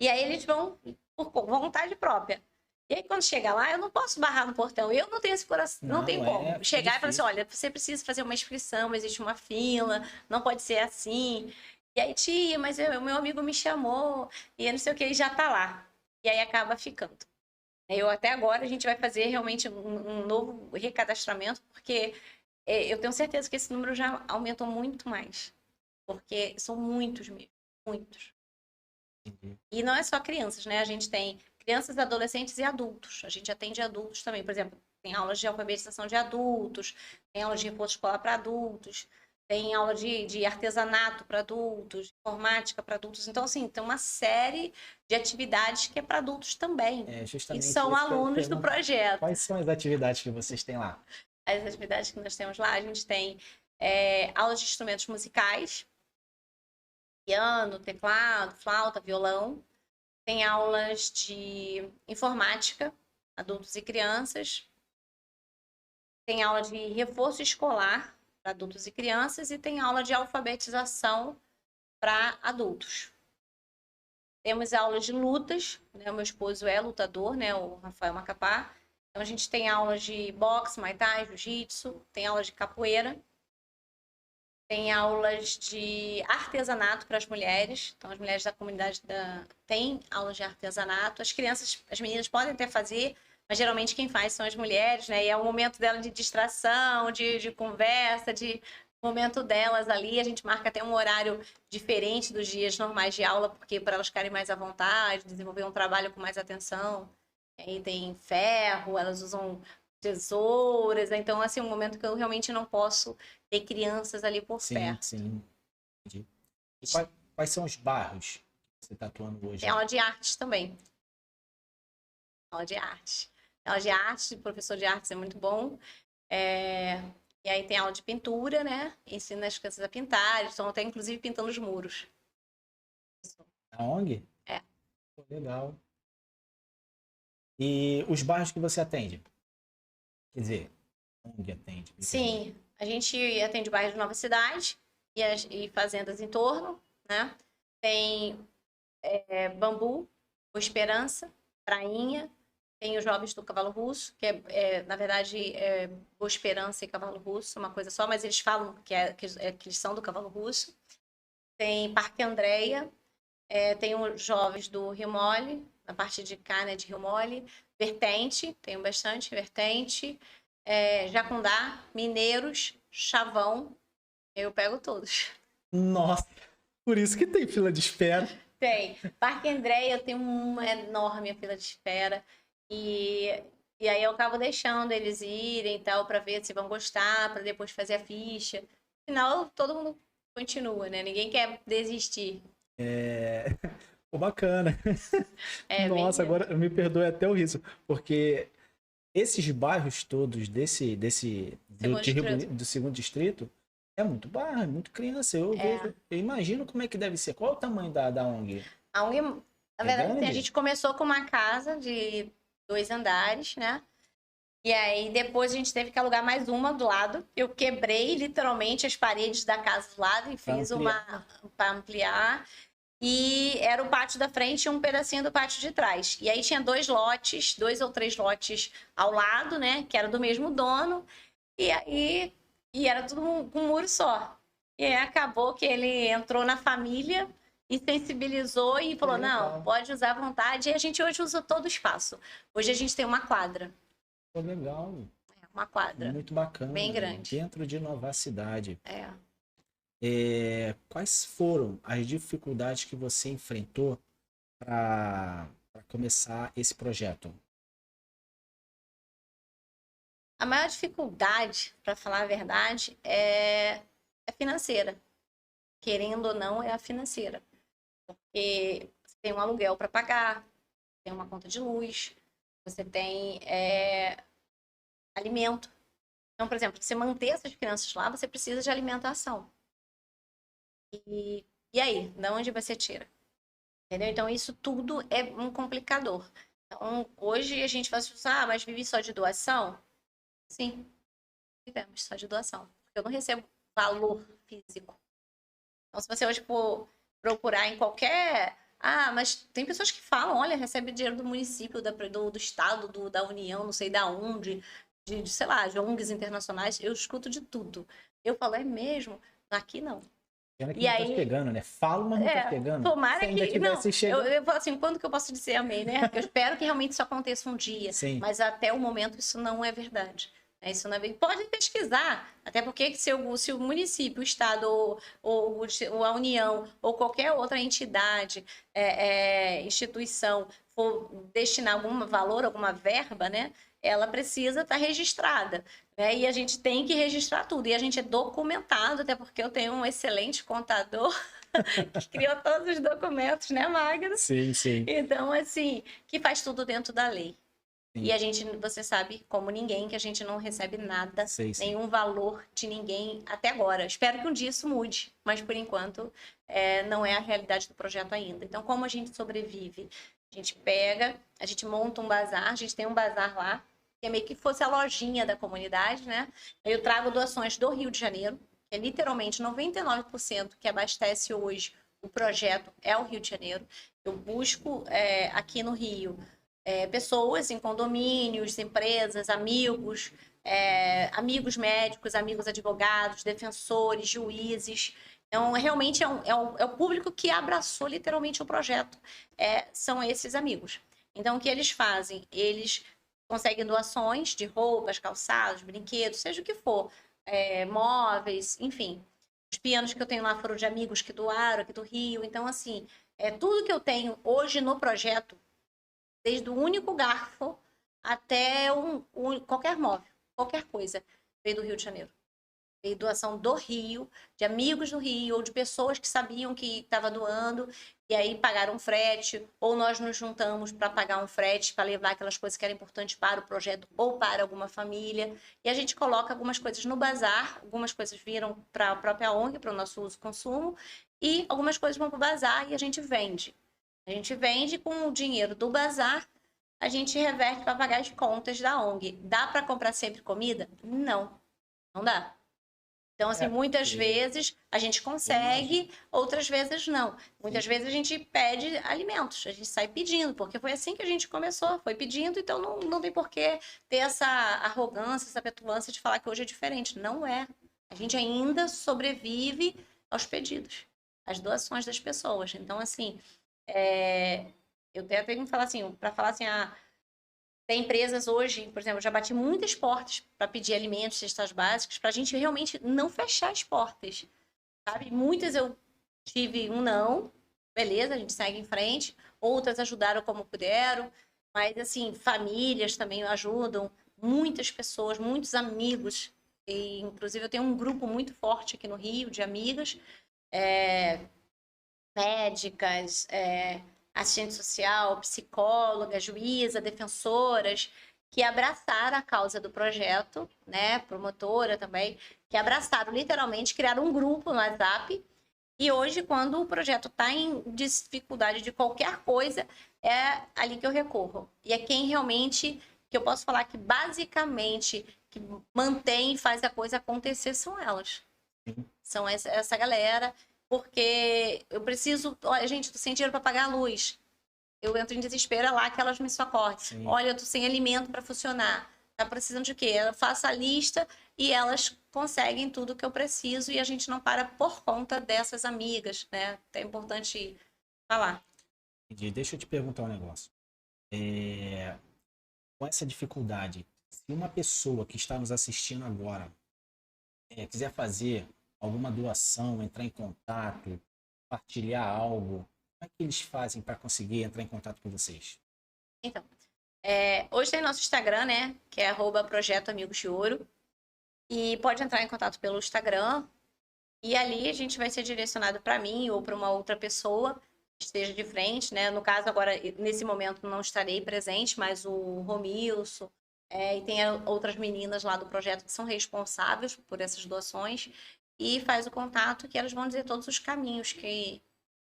E aí eles vão por vontade própria. E aí, quando chega lá, eu não posso barrar no portão. Eu não tenho esse coração, não tenho como. Fica Chegar e falar assim: difícil. olha, você precisa fazer uma inscrição, existe uma fila, não pode ser assim. E aí, tia, mas o meu amigo me chamou, e eu não sei o que, ele já tá lá. E aí acaba ficando. Até agora a gente vai fazer realmente um novo recadastramento, porque eu tenho certeza que esse número já aumentou muito mais. Porque são muitos mesmo, muitos. Entendi. E não é só crianças, né? A gente tem crianças, adolescentes e adultos. A gente atende adultos também. Por exemplo, tem aulas de alfabetização de adultos, tem aulas de reforço escolar para adultos, tem aula de artesanato para adultos, informática para adultos. Então, assim, tem uma série de atividades que é para adultos também. E Justamente são isso que eu ia alunos do perguntar. projeto. Quais são as atividades que vocês têm lá? As atividades que nós temos lá, a gente tem aulas de instrumentos musicais, piano, teclado, flauta, violão. Tem aulas de informática, adultos e crianças. Tem aula de reforço escolar para para adultos e crianças, e tem aula de alfabetização para adultos. Temos aulas de lutas, né? O meu esposo é lutador, né? O Rafael Macapá. Então a gente tem aulas de boxe, muay thai, jiu-jitsu, tem aulas de capoeira, tem aulas de artesanato para as mulheres. Então as mulheres da comunidade têm aulas de artesanato. As crianças, as meninas podem até fazer, mas geralmente quem faz são as mulheres, né? E é um momento dela de distração, de conversa, de momento delas ali. A gente marca até um horário diferente dos dias normais de aula, porque para elas ficarem mais à vontade, desenvolver um trabalho com mais atenção. E aí tem ferro, elas usam tesouras. Então, assim, um momento que eu realmente não posso ter crianças ali por perto. Sim. Entendi. E quais são os bairros que você está atuando hoje? Tem aula de artes também. Aula de arte. Aula de arte, professor de artes é muito bom. E aí tem aula de pintura, né? Ensina as crianças a pintar. Estão até, inclusive, pintando os muros. A ONG? É. Legal. E os bairros que você atende? Quer dizer, ONG atende? Sim, a gente atende o bairro de Nova Cidade e fazendas em torno, né? Tem Bambu, Boa Esperança, Prainha, tem os Jovens do Cavalo Russo, que na verdade, Boa Esperança e Cavalo Russo, uma coisa só, mas eles falam que eles são do Cavalo Russo. Tem Parque Andréia, tem os Jovens do Rio Mole, na parte de cá, né, de Rio Mole, Vertente, tenho bastante Vertente, Jacundá, Mineiros, Chavão, eu pego todos. Nossa, por isso que tem fila de espera. Tem. Parque Andréia, eu tenho uma enorme fila de espera. E aí eu acabo deixando eles irem e tal, para ver se vão gostar, para depois fazer a ficha. Afinal, todo mundo continua, né? Ninguém quer desistir. Pô, bacana. Nossa, agora me perdoe até o riso, porque esses bairros todos do segundo distrito é muito bairro, é muito criança. Eu imagino como é que deve ser. Qual é o tamanho da ONG? A ONG, na verdade, a gente começou com uma casa de 2 andares, né? E aí depois a gente teve que alugar mais uma do lado. Eu quebrei literalmente as paredes da casa do lado e fiz uma para ampliar. E era o pátio da frente e um pedacinho do pátio de trás. E aí tinha 2 ou 3 lotes ao lado, né? Que era do mesmo dono. E era tudo com um muro só. E aí acabou que ele entrou na família e sensibilizou e falou, não, pode usar à vontade. E a gente hoje usa todo o espaço. Hoje a gente tem uma quadra. Pô, legal. Uma quadra. Muito bacana. Bem grande. Dentro de Nova Cidade. Quais foram as dificuldades que você enfrentou para começar esse projeto? A maior dificuldade, para falar a verdade, é financeira. Querendo ou não, é a financeira. Porque você tem um aluguel para pagar, tem uma conta de luz, você tem alimento. Então, por exemplo, você manter essas crianças lá, você precisa de alimentação. E aí, de onde você tira? Entendeu? Então, isso tudo é um complicador. Então, hoje a gente fala assim, mas vive só de doação? Sim, vivemos só de doação. Porque eu não recebo valor físico. Então, se você hoje for procurar em qualquer... mas tem pessoas que falam, olha, recebe dinheiro do município, do estado, da União, não sei da onde, sei lá, de ONGs internacionais. Eu escuto de tudo. Eu falo, é mesmo? Aqui não. E aí, tá chegando, né? Falo, mas não tá chegando. Tomara que não. Eu falo assim, quando que eu posso dizer amém, né? Porque eu espero que realmente isso aconteça um dia. Sim. Mas até o momento isso não é verdade. Isso não é bem... Pode pesquisar, até porque se o município, o estado, ou a União, ou qualquer outra entidade, instituição, for destinar algum valor, alguma verba, né? Ela precisa estar registrada, né? E a gente tem que registrar tudo. E a gente é documentado, até porque eu tenho um excelente contador que criou todos os documentos, né, Magno? Sim, sim. Então, assim, que faz tudo dentro da lei. Sim. E a gente, você sabe, como ninguém, que a gente não recebe nada, nenhum valor de ninguém até agora. Espero que um dia isso mude, mas por enquanto não é a realidade do projeto ainda. Então, como a gente sobrevive? A gente a gente monta um bazar, a gente tem um bazar lá, que é meio que fosse a lojinha da comunidade, né? Eu trago doações do Rio de Janeiro, que é literalmente 99% que abastece hoje o projeto é o Rio de Janeiro. Eu busco aqui no Rio pessoas em condomínios, empresas, amigos, amigos médicos, amigos advogados, defensores, juízes. Então, realmente é o público que abraçou literalmente o projeto. São esses amigos. Então, o que eles fazem? Eles conseguem doações de roupas, calçados, brinquedos, seja o que for, móveis, enfim. Os pianos que eu tenho lá foram de amigos que doaram aqui do Rio. Então, assim, tudo que eu tenho hoje no projeto, desde o único garfo até qualquer móvel, qualquer coisa, veio do Rio de Janeiro. Veio doação do Rio, de amigos do Rio, ou de pessoas que sabiam que estava doando, e aí pagaram frete, ou nós nos juntamos para pagar um frete, para levar aquelas coisas que eram importantes para o projeto ou para alguma família. E a gente coloca algumas coisas no bazar, algumas coisas viram para a própria ONG, para o nosso uso e consumo, e algumas coisas vão para o bazar e a gente vende. A gente vende com o dinheiro do bazar, a gente reverte para pagar as contas da ONG. Dá para comprar sempre comida? Não, não dá. Então, assim, muitas vezes a gente consegue, outras vezes não. Muitas vezes a gente pede alimentos, a gente sai pedindo, porque foi assim que a gente começou, foi pedindo, então não tem por que ter essa arrogância, essa petulância de falar que hoje é diferente. Não é. A gente ainda sobrevive aos pedidos, às doações das pessoas. Então, assim, eu até tenho que falar assim, para falar assim, tem empresas hoje, por exemplo, eu já bati muitas portas para pedir alimentos, cestas básicas, para a gente realmente não fechar as portas, sabe? Muitas eu tive um não, beleza, a gente segue em frente. Outras ajudaram como puderam, mas, assim, famílias também ajudam, muitas pessoas, muitos amigos. E, inclusive, eu tenho um grupo muito forte aqui no Rio de amigas, médicas, assistente social, psicóloga, juíza, defensoras, que abraçaram a causa do projeto, né, promotora também, que abraçaram literalmente, criaram um grupo no WhatsApp, e hoje, quando o projeto está em dificuldade de qualquer coisa, é ali que eu recorro. E é quem realmente, que eu posso falar que basicamente, que mantém e faz a coisa acontecer são elas. São essa galera, porque eu preciso, olha, gente, eu tô sem dinheiro para pagar a luz. Eu entro em desespero, é lá que elas me socorrem. Sim. Olha, eu tô sem alimento para funcionar. Tá precisando de quê? Eu faço a lista e elas conseguem tudo que eu preciso e a gente não para por conta dessas amigas, né? É importante falar. Entendi. Deixa eu te perguntar um negócio. Com essa dificuldade, se uma pessoa que está nos assistindo agora quiser fazer alguma doação, entrar em contato, partilhar algo, como é que eles fazem para conseguir entrar em contato com vocês? Então, hoje tem nosso Instagram, né? Que é @Projeto Amigos de Ouro. E pode entrar em contato pelo Instagram. E ali a gente vai ser direcionado para mim ou para uma outra pessoa que esteja de frente, né? No caso, agora, nesse momento, não estarei presente, mas o Romilson, e tem outras meninas lá do projeto que são responsáveis por essas doações e faz o contato que elas vão dizer todos os caminhos que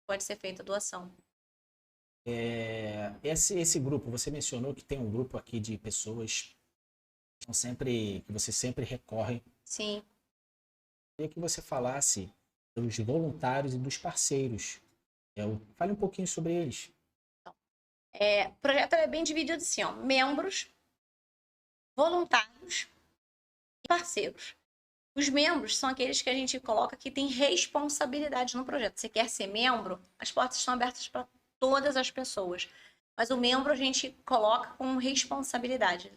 pode ser feita a doação. Esse grupo, você mencionou que tem um grupo aqui de pessoas que você sempre recorre. Sim. Queria que você falasse dos voluntários e dos parceiros. Fale um pouquinho sobre eles. Então, o projeto é bem dividido assim, ó, membros, voluntários e parceiros. Os membros são aqueles que a gente coloca que tem responsabilidade no projeto. Você quer ser membro? As portas estão abertas para todas as pessoas. Mas o membro a gente coloca com responsabilidade.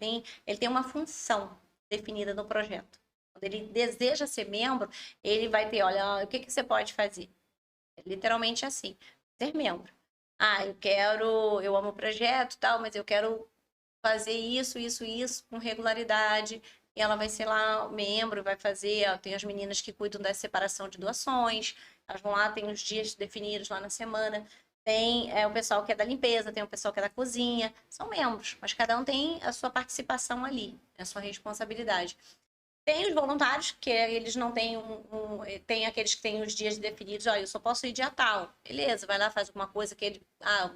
Ele tem uma função definida no projeto. Quando ele deseja ser membro, ele vai ter, olha, o que você pode fazer? É literalmente assim, ser membro. Eu amo o projeto, tal, mas eu quero fazer isso com regularidade. E ela vai ser lá membro, vai fazer. Tem as meninas que cuidam da separação de doações, elas vão lá, tem os dias definidos lá na semana. Tem o pessoal que é da limpeza, tem o pessoal que é da cozinha. São membros, mas cada um tem a sua participação ali, a sua responsabilidade. Tem os voluntários, que eles não têm tem aqueles que têm os dias definidos. Olha, eu só posso ir dia tal. Beleza, vai lá, faz alguma coisa que ele...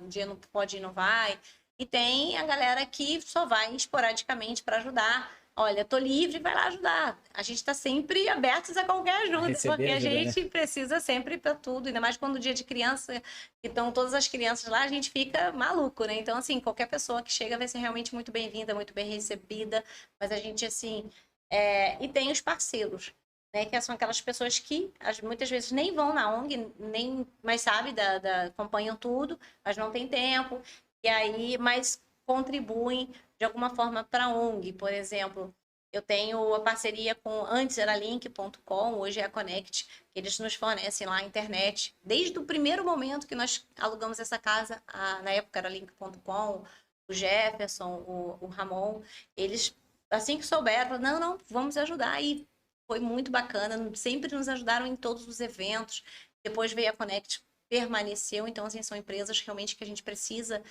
um dia não pode ir, não vai. E tem a galera que só vai esporadicamente para ajudar. olha, tô livre, vai lá ajudar. A gente está sempre abertos a qualquer ajuda, Receber porque a ajuda, né? gente precisa sempre para tudo, ainda mais quando o dia de criança, que estão todas as crianças lá, a gente fica maluco, né? Então, assim, qualquer pessoa que chega vai ser realmente muito bem-vinda, muito bem recebida, mas a gente, assim, e tem os parceiros, né? Que são aquelas pessoas que muitas vezes nem vão na ONG, nem mais sabe, acompanham tudo, mas não tem tempo, e aí, mas contribuem de alguma forma para a ONG, por exemplo. Eu tenho a parceria com, antes era link.com, hoje é a Connect, que eles nos fornecem lá a internet. Desde o primeiro momento que nós alugamos essa casa, na época era link.com, o Jefferson, o Ramon, eles, assim que souberam, não, não, vamos ajudar. E foi muito bacana, sempre nos ajudaram em todos os eventos. Depois veio a Connect, permaneceu. Então, assim, são empresas realmente que a gente precisa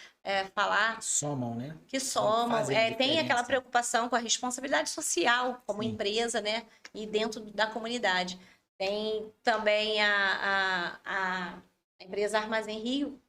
falar. Somam, né? Que somam, Fazem tem aquela diferença. preocupação com a responsabilidade social como Sim. empresa, né? E dentro da comunidade. Tem também a empresa Armazém Rio,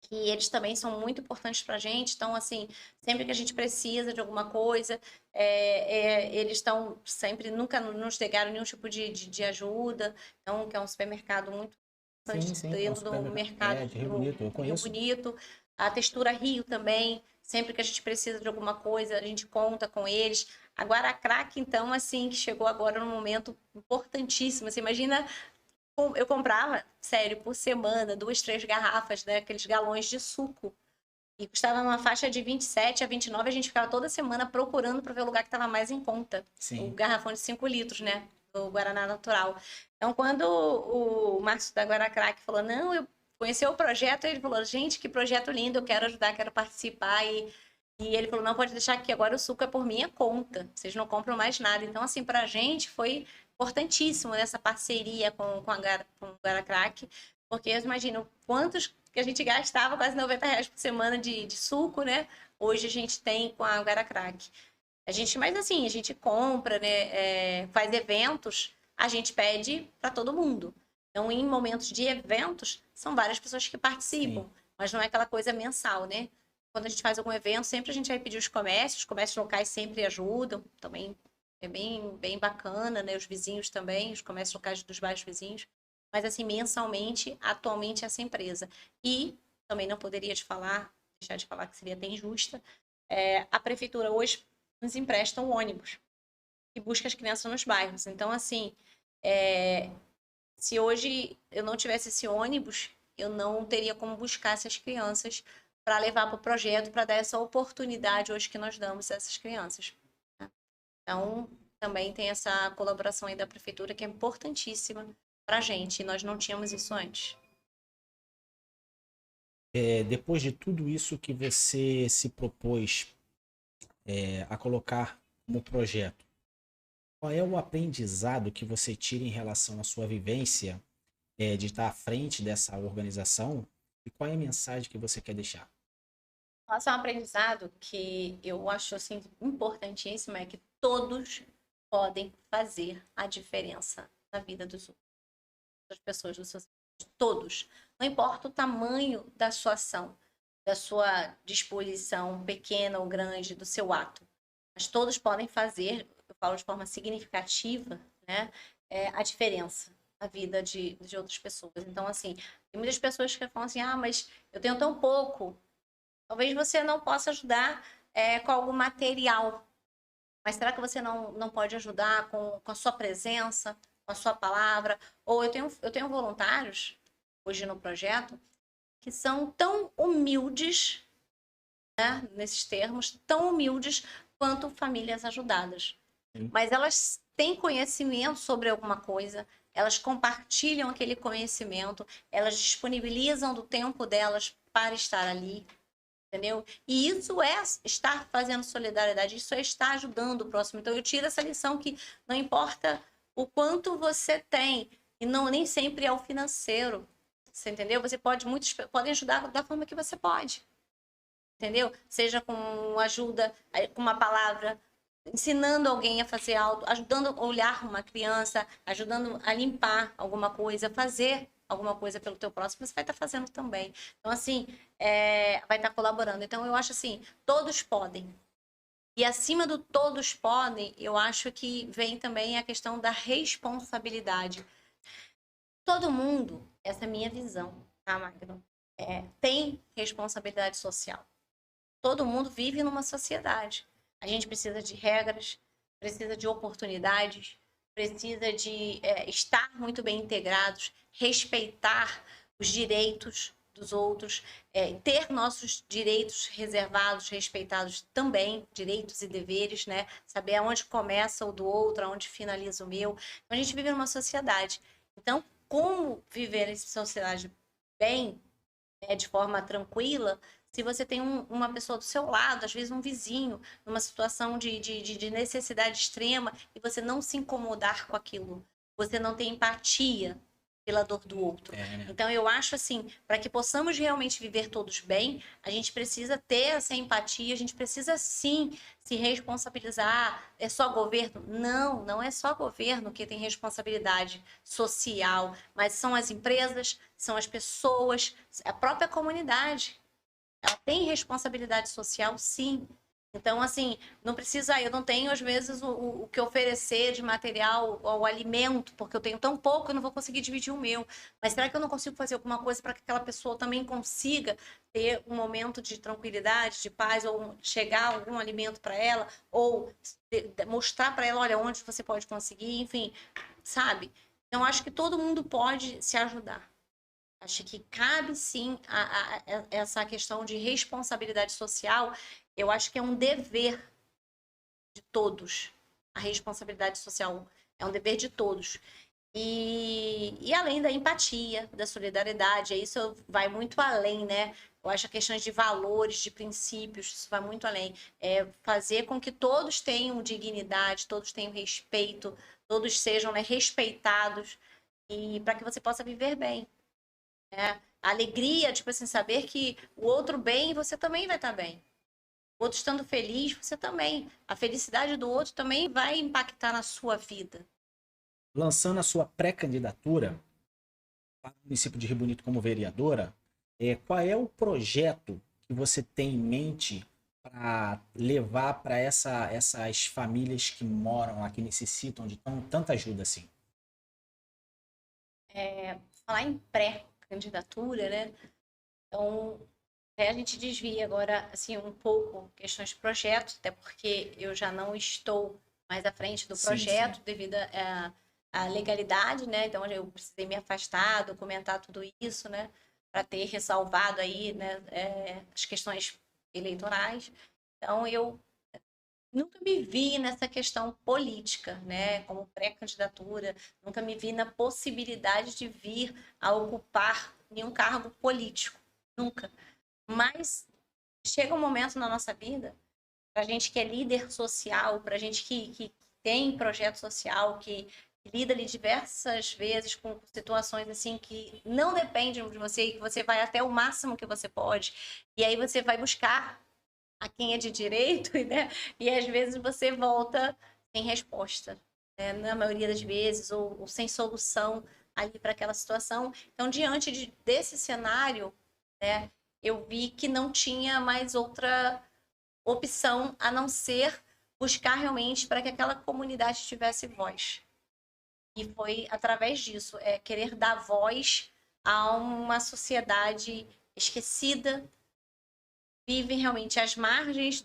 que eles também são muito importantes para a gente. Então, assim, sempre que a gente precisa de alguma coisa, eles estão sempre, nunca nos negaram nenhum tipo de ajuda. Então, que é um supermercado muito Sim, sim. É um dentro do supermercado. mercado De Rio Bonito, eu do Rio conheço. Bonito. A Textura Rio também, sempre que a gente precisa de alguma coisa, a gente conta com eles. Agora a Crack, então, assim, que chegou agora num momento importantíssimo. Você imagina, eu comprava, sério, por semana, 2, 3 garrafas, né, aqueles galões de suco. E custava numa faixa de 27 a 29, a gente ficava toda semana procurando para ver o lugar que estava mais em conta. Sim. O garrafão de 5 litros, né? Do Guaraná Natural. Então, quando o Márcio da Guaracraque falou, não, eu conheci o projeto, ele falou, gente, que projeto lindo, eu quero ajudar, quero participar. E ele falou, não, pode deixar que agora o suco é por minha conta, vocês não compram mais nada. Então, assim, para a gente foi importantíssimo essa parceria com o Guaracraque, porque eu imagino quantos que a gente gastava quase R$ 90 por semana de suco, né? Hoje a gente tem com a Guaracraque. Mas assim, a gente compra, né? Faz eventos, a gente pede para todo mundo. Então, em momentos de eventos, são várias pessoas que participam, Sim. mas não é aquela coisa mensal, né? Quando a gente faz algum evento, sempre a gente vai pedir os comércios locais sempre ajudam, também é bem bacana, né? Os vizinhos também, os comércios locais dos bairros vizinhos. Mas assim, mensalmente, atualmente, essa empresa. E também não poderia deixar de falar que seria até injusta, a prefeitura hoje nos empresta um ônibus que busca as crianças nos bairros. Então, assim, se hoje eu não tivesse esse ônibus, eu não teria como buscar essas crianças para levar para o projeto, para dar essa oportunidade hoje que nós damos a essas crianças. Né? Então, também tem essa colaboração aí da prefeitura que é importantíssima para a gente. E nós não tínhamos isso antes. Depois de tudo isso que você se propôs a colocar como projeto, qual é o aprendizado que você tira em relação à sua vivência de estar à frente dessa organização e qual é a mensagem que você quer deixar? Nossa, é um aprendizado que eu acho assim, importantíssimo, é que todos podem fazer a diferença na vida das pessoas do seu todos. Não importa o tamanho da sua ação, da sua disposição pequena ou grande, do seu ato. Mas todos podem fazer, eu falo de forma significativa, né, a diferença na vida de outras pessoas. Então, assim, tem muitas pessoas que falam assim, mas eu tenho tão pouco. Talvez você não possa ajudar com algum material, mas será que você não pode ajudar com a sua presença, com a sua palavra? Ou eu tenho voluntários, hoje no projeto, que são tão humildes, né, nesses termos, tão humildes quanto famílias ajudadas. Sim. Mas elas têm conhecimento sobre alguma coisa, elas compartilham aquele conhecimento, elas disponibilizam do tempo delas para estar ali, entendeu? E isso é estar fazendo solidariedade, isso é estar ajudando o próximo. Então eu tiro essa lição que não importa o quanto você tem, e não nem sempre é o financeiro. Você entendeu? Muitos podem ajudar da forma que você pode. Entendeu? Seja com ajuda, com uma palavra, ensinando alguém a fazer algo, ajudando a olhar uma criança, ajudando a limpar alguma coisa, fazer alguma coisa pelo teu próximo, você vai estar fazendo também. Então, assim, vai estar colaborando. Então, eu acho assim, todos podem. E acima do todos podem, eu acho que vem também a questão da responsabilidade. Todo mundo, essa é a minha visão, tá, Magno? Tem responsabilidade social. Todo mundo vive numa sociedade. A gente precisa de regras, precisa de oportunidades, precisa de estar muito bem integrados, respeitar os direitos dos outros, ter nossos direitos reservados, respeitados também, direitos e deveres, né? Saber aonde começa o do outro, aonde finaliza o meu. Então, a gente vive numa sociedade. Então, como viver nessa sociedade bem, de forma tranquila, se você tem uma pessoa do seu lado, às vezes um vizinho, numa situação de necessidade extrema, e você não se incomodar com aquilo, você não tem empatia pela dor do outro. Né? Então, eu acho assim, para que possamos realmente viver todos bem, a gente precisa ter essa empatia, a gente precisa sim se responsabilizar. É só governo? Não, não é só governo que tem responsabilidade social, mas são as empresas, são as pessoas, a própria comunidade. Ela tem responsabilidade social, sim. Então, assim, não precisa, eu não tenho, às vezes, o que oferecer de material ou alimento, porque eu tenho tão pouco, eu não vou conseguir dividir o meu. Mas será que eu não consigo fazer alguma coisa para que aquela pessoa também consiga ter um momento de tranquilidade, de paz, ou chegar algum alimento para ela, ou mostrar para ela, olha, onde você pode conseguir, enfim, sabe? Então, acho que todo mundo pode se ajudar. Acho que cabe sim essa questão de responsabilidade social. Eu acho que é um dever de todos. A responsabilidade social é um dever de todos. E além da empatia, da solidariedade, isso vai muito além, né? Eu acho que questões de valores, de princípios, isso vai muito além. É fazer com que todos tenham dignidade, todos tenham respeito, todos sejam, né, respeitados, e para que você possa viver bem. Né? A alegria, tipo assim, saber que o outro bem, você também vai estar bem. O outro estando feliz, você também. A felicidade do outro também vai impactar na sua vida. Lançando a sua pré-candidatura para o município de Rio Bonito como vereadora, qual é o projeto que você tem em mente para levar para essas famílias que moram lá, que necessitam de tanta ajuda assim? Falar em pré-candidatura, né? Então, a gente desvia agora, assim, um pouco questões de projeto, até porque eu já não estou mais à frente do Sim, projeto sim. devido à legalidade, né? Então, eu precisei me afastar, documentar tudo isso, né? Para ter ressalvado aí, né, as questões eleitorais. Então, eu nunca me vi nessa questão política, né, como pré-candidatura, nunca me vi na possibilidade de vir a ocupar nenhum cargo político, nunca. Mas chega um momento na nossa vida, para a gente que é líder social, para a gente que tem projeto social, que lida ali diversas vezes com situações assim que não dependem de você e que você vai até o máximo que você pode, e aí você vai buscar a quem é de direito, né? E às vezes você volta sem resposta, né? Na maioria das vezes, ou sem solução ali para aquela situação. Então, diante desse cenário, né, eu vi que não tinha mais outra opção a não ser buscar realmente para que aquela comunidade tivesse voz. E foi através disso, querer dar voz a uma sociedade esquecida, vivem realmente às margens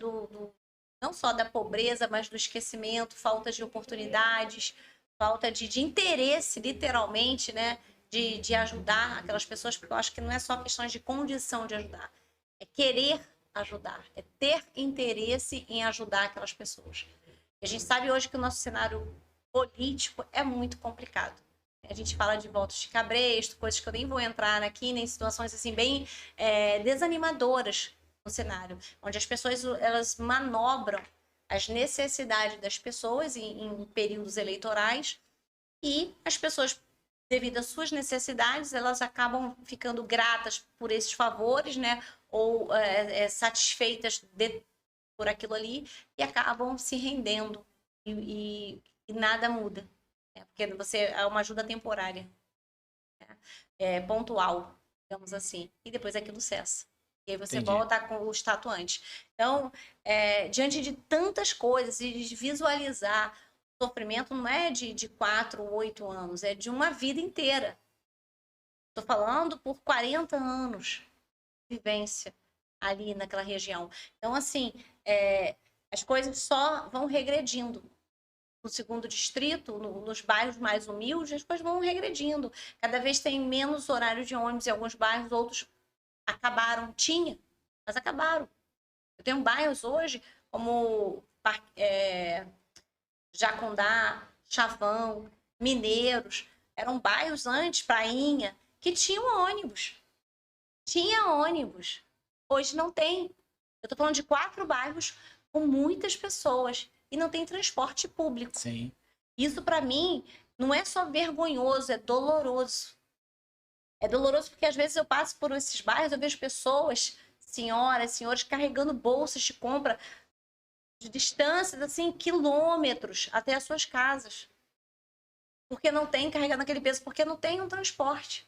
não só da pobreza, mas do esquecimento, falta de oportunidades, falta de interesse, literalmente, né? De ajudar aquelas pessoas, porque eu acho que não é só questões de condição de ajudar, é querer ajudar, é ter interesse em ajudar aquelas pessoas. A gente sabe hoje que o nosso cenário político é muito complicado. A gente fala de votos de cabresto, coisas que eu nem vou entrar aqui, nem situações assim bem desanimadoras no cenário, onde as pessoas elas manobram as necessidades das pessoas em períodos eleitorais e as pessoas, devido às suas necessidades, elas acabam ficando gratas por esses favores, né? Ou satisfeitas por aquilo ali e acabam se rendendo e nada muda, né? Porque você é uma ajuda temporária, né? Pontual, digamos assim, e depois aquilo cessa. E aí você Entendi. volta com o status antes. Então, diante de tantas coisas e de visualizar, o sofrimento não é de 4 ou 8 anos, é de uma vida inteira. Estou falando por 40 anos de vivência ali naquela região. Então, assim, as coisas só vão regredindo. No segundo distrito, nos bairros mais humildes, as coisas vão regredindo. Cada vez tem menos horário de ônibus em alguns bairros, outros acabaram. Tinha, mas acabaram. Eu tenho bairros hoje, como Jacundá, Chavão, Mineiros. Eram bairros antes, Prainha, que tinham ônibus. Tinha ônibus. Hoje não tem. Eu estou falando de 4 bairros com muitas pessoas e não tem transporte público. Sim. Isso, para mim, não é só vergonhoso, é doloroso. É doloroso porque, às vezes, eu passo por esses bairros, eu vejo pessoas, senhoras, senhores, carregando bolsas de compra de distâncias, assim, quilômetros até as suas casas. Porque não tem carregando aquele peso, porque não tem um transporte.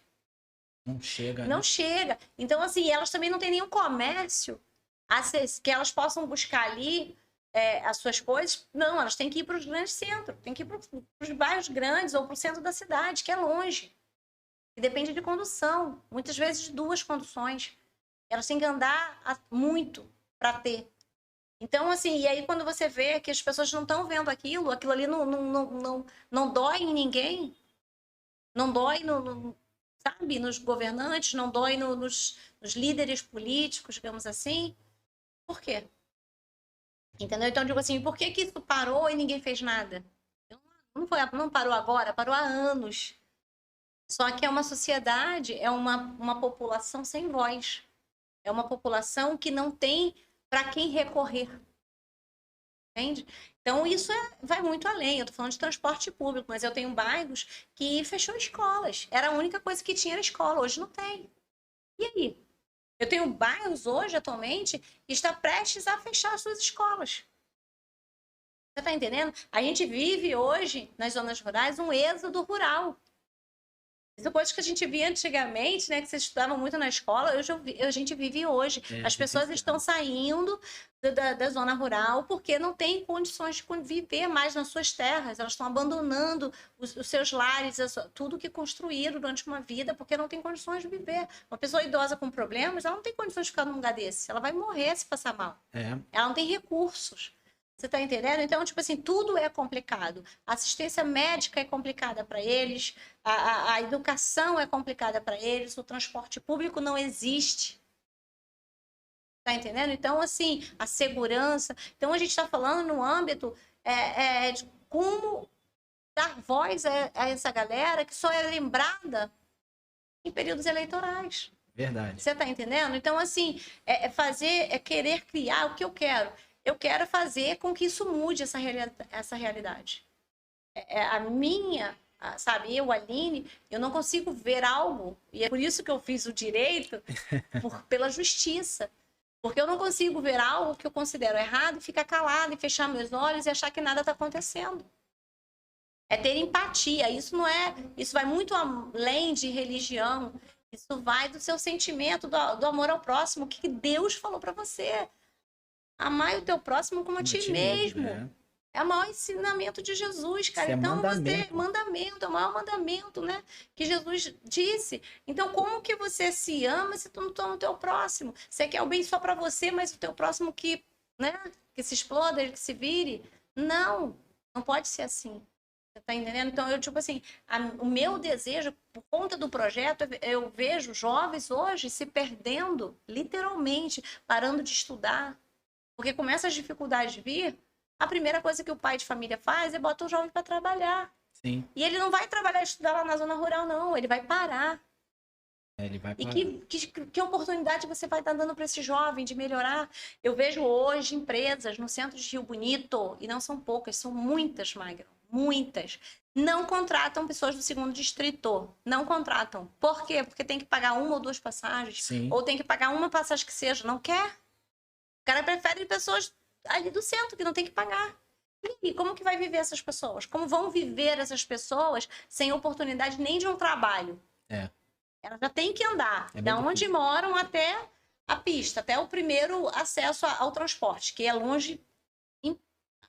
Não chega, Não né? chega. Então, assim, elas também não têm nenhum comércio que elas possam buscar ali as suas coisas. Não, elas têm que ir para os grandes centros, têm que ir para os bairros grandes ou para o centro da cidade, que é longe. E depende de condução, muitas vezes de 2 conduções. Elas têm que andar muito para ter. Então, assim, e aí quando você vê que as pessoas não estão vendo aquilo ali não dói em ninguém, não dói sabe, nos governantes, não dói nos líderes políticos, digamos assim. Por quê? Entendeu? Então, eu digo assim, por que isso parou e ninguém fez nada? Não parou agora, parou há anos. Só que é uma sociedade, é uma população sem voz. É uma população que não tem para quem recorrer. Entende? Então, isso vai muito além. Eu estou falando de transporte público, mas eu tenho bairros que fechou escolas. Era a única coisa que tinha era escola, hoje não tem. E aí? Eu tenho bairros hoje, atualmente, que está prestes a fechar as suas escolas. Você está entendendo? A gente vive hoje, nas zonas rurais, um êxodo rural. São coisas que a gente via antigamente, né? Que vocês estudavam muito na escola, a gente vive hoje. As pessoas estão saindo da zona rural porque não têm condições de viver mais nas suas terras. Elas estão abandonando os seus lares, tudo que construíram durante uma vida, porque não tem condições de viver. Uma pessoa idosa com problemas, ela não tem condições de ficar num lugar desse. Ela vai morrer se passar mal. Ela não tem recursos. Você está entendendo? Então, tipo assim, tudo é complicado. A assistência médica é complicada para eles, a educação é complicada para eles, o transporte público não existe. Está entendendo? Então, assim, a segurança. Então, a gente está falando no âmbito de como dar voz a essa galera que só é lembrada em períodos eleitorais. Verdade. Você está entendendo? Então, assim, querer criar o que eu quero. Eu quero fazer com que isso mude essa realidade. A minha, sabe, eu, Aline, eu não consigo ver algo, e é por isso que eu fiz o direito, pela justiça. Porque eu não consigo ver algo que eu considero errado e ficar calado e fechar meus olhos e achar que nada está acontecendo. É ter empatia. Isso vai muito além de religião. Isso vai do seu sentimento, do amor ao próximo, que Deus falou para você. Amar o teu próximo como a ti mesmo. É o maior ensinamento de Jesus, cara. Isso então, mandamento. É o maior mandamento, né? Que Jesus disse. Então, como que você se ama se tu não toma o teu próximo? Você quer o bem só para você, mas o teu próximo que se exploda, que se vire? Não pode ser assim. Você tá entendendo? Então, eu, tipo assim, o meu desejo, por conta do projeto, eu vejo jovens hoje se perdendo, literalmente, parando de estudar. Porque começa as dificuldades de vir, a primeira coisa que o pai de família faz é botar o jovem para trabalhar. Sim. E ele não vai trabalhar e estudar lá na zona rural, não. Ele vai parar. Ele vai parar. E que oportunidade você vai estar dando para esse jovem de melhorar? Eu vejo hoje empresas no centro de Rio Bonito, e não são poucas, são muitas, Magro, muitas. Não contratam pessoas do segundo distrito. Não contratam. Por quê? Porque tem que pagar 1 ou 2 passagens. Sim. Ou tem que pagar uma passagem que seja. Não quer? O cara prefere pessoas ali do centro, que não tem que pagar. E como que vai viver essas pessoas? Como vão viver essas pessoas sem oportunidade nem de um trabalho? Elas já têm que andar. Da onde moram até a pista, até o primeiro acesso ao transporte, que é longe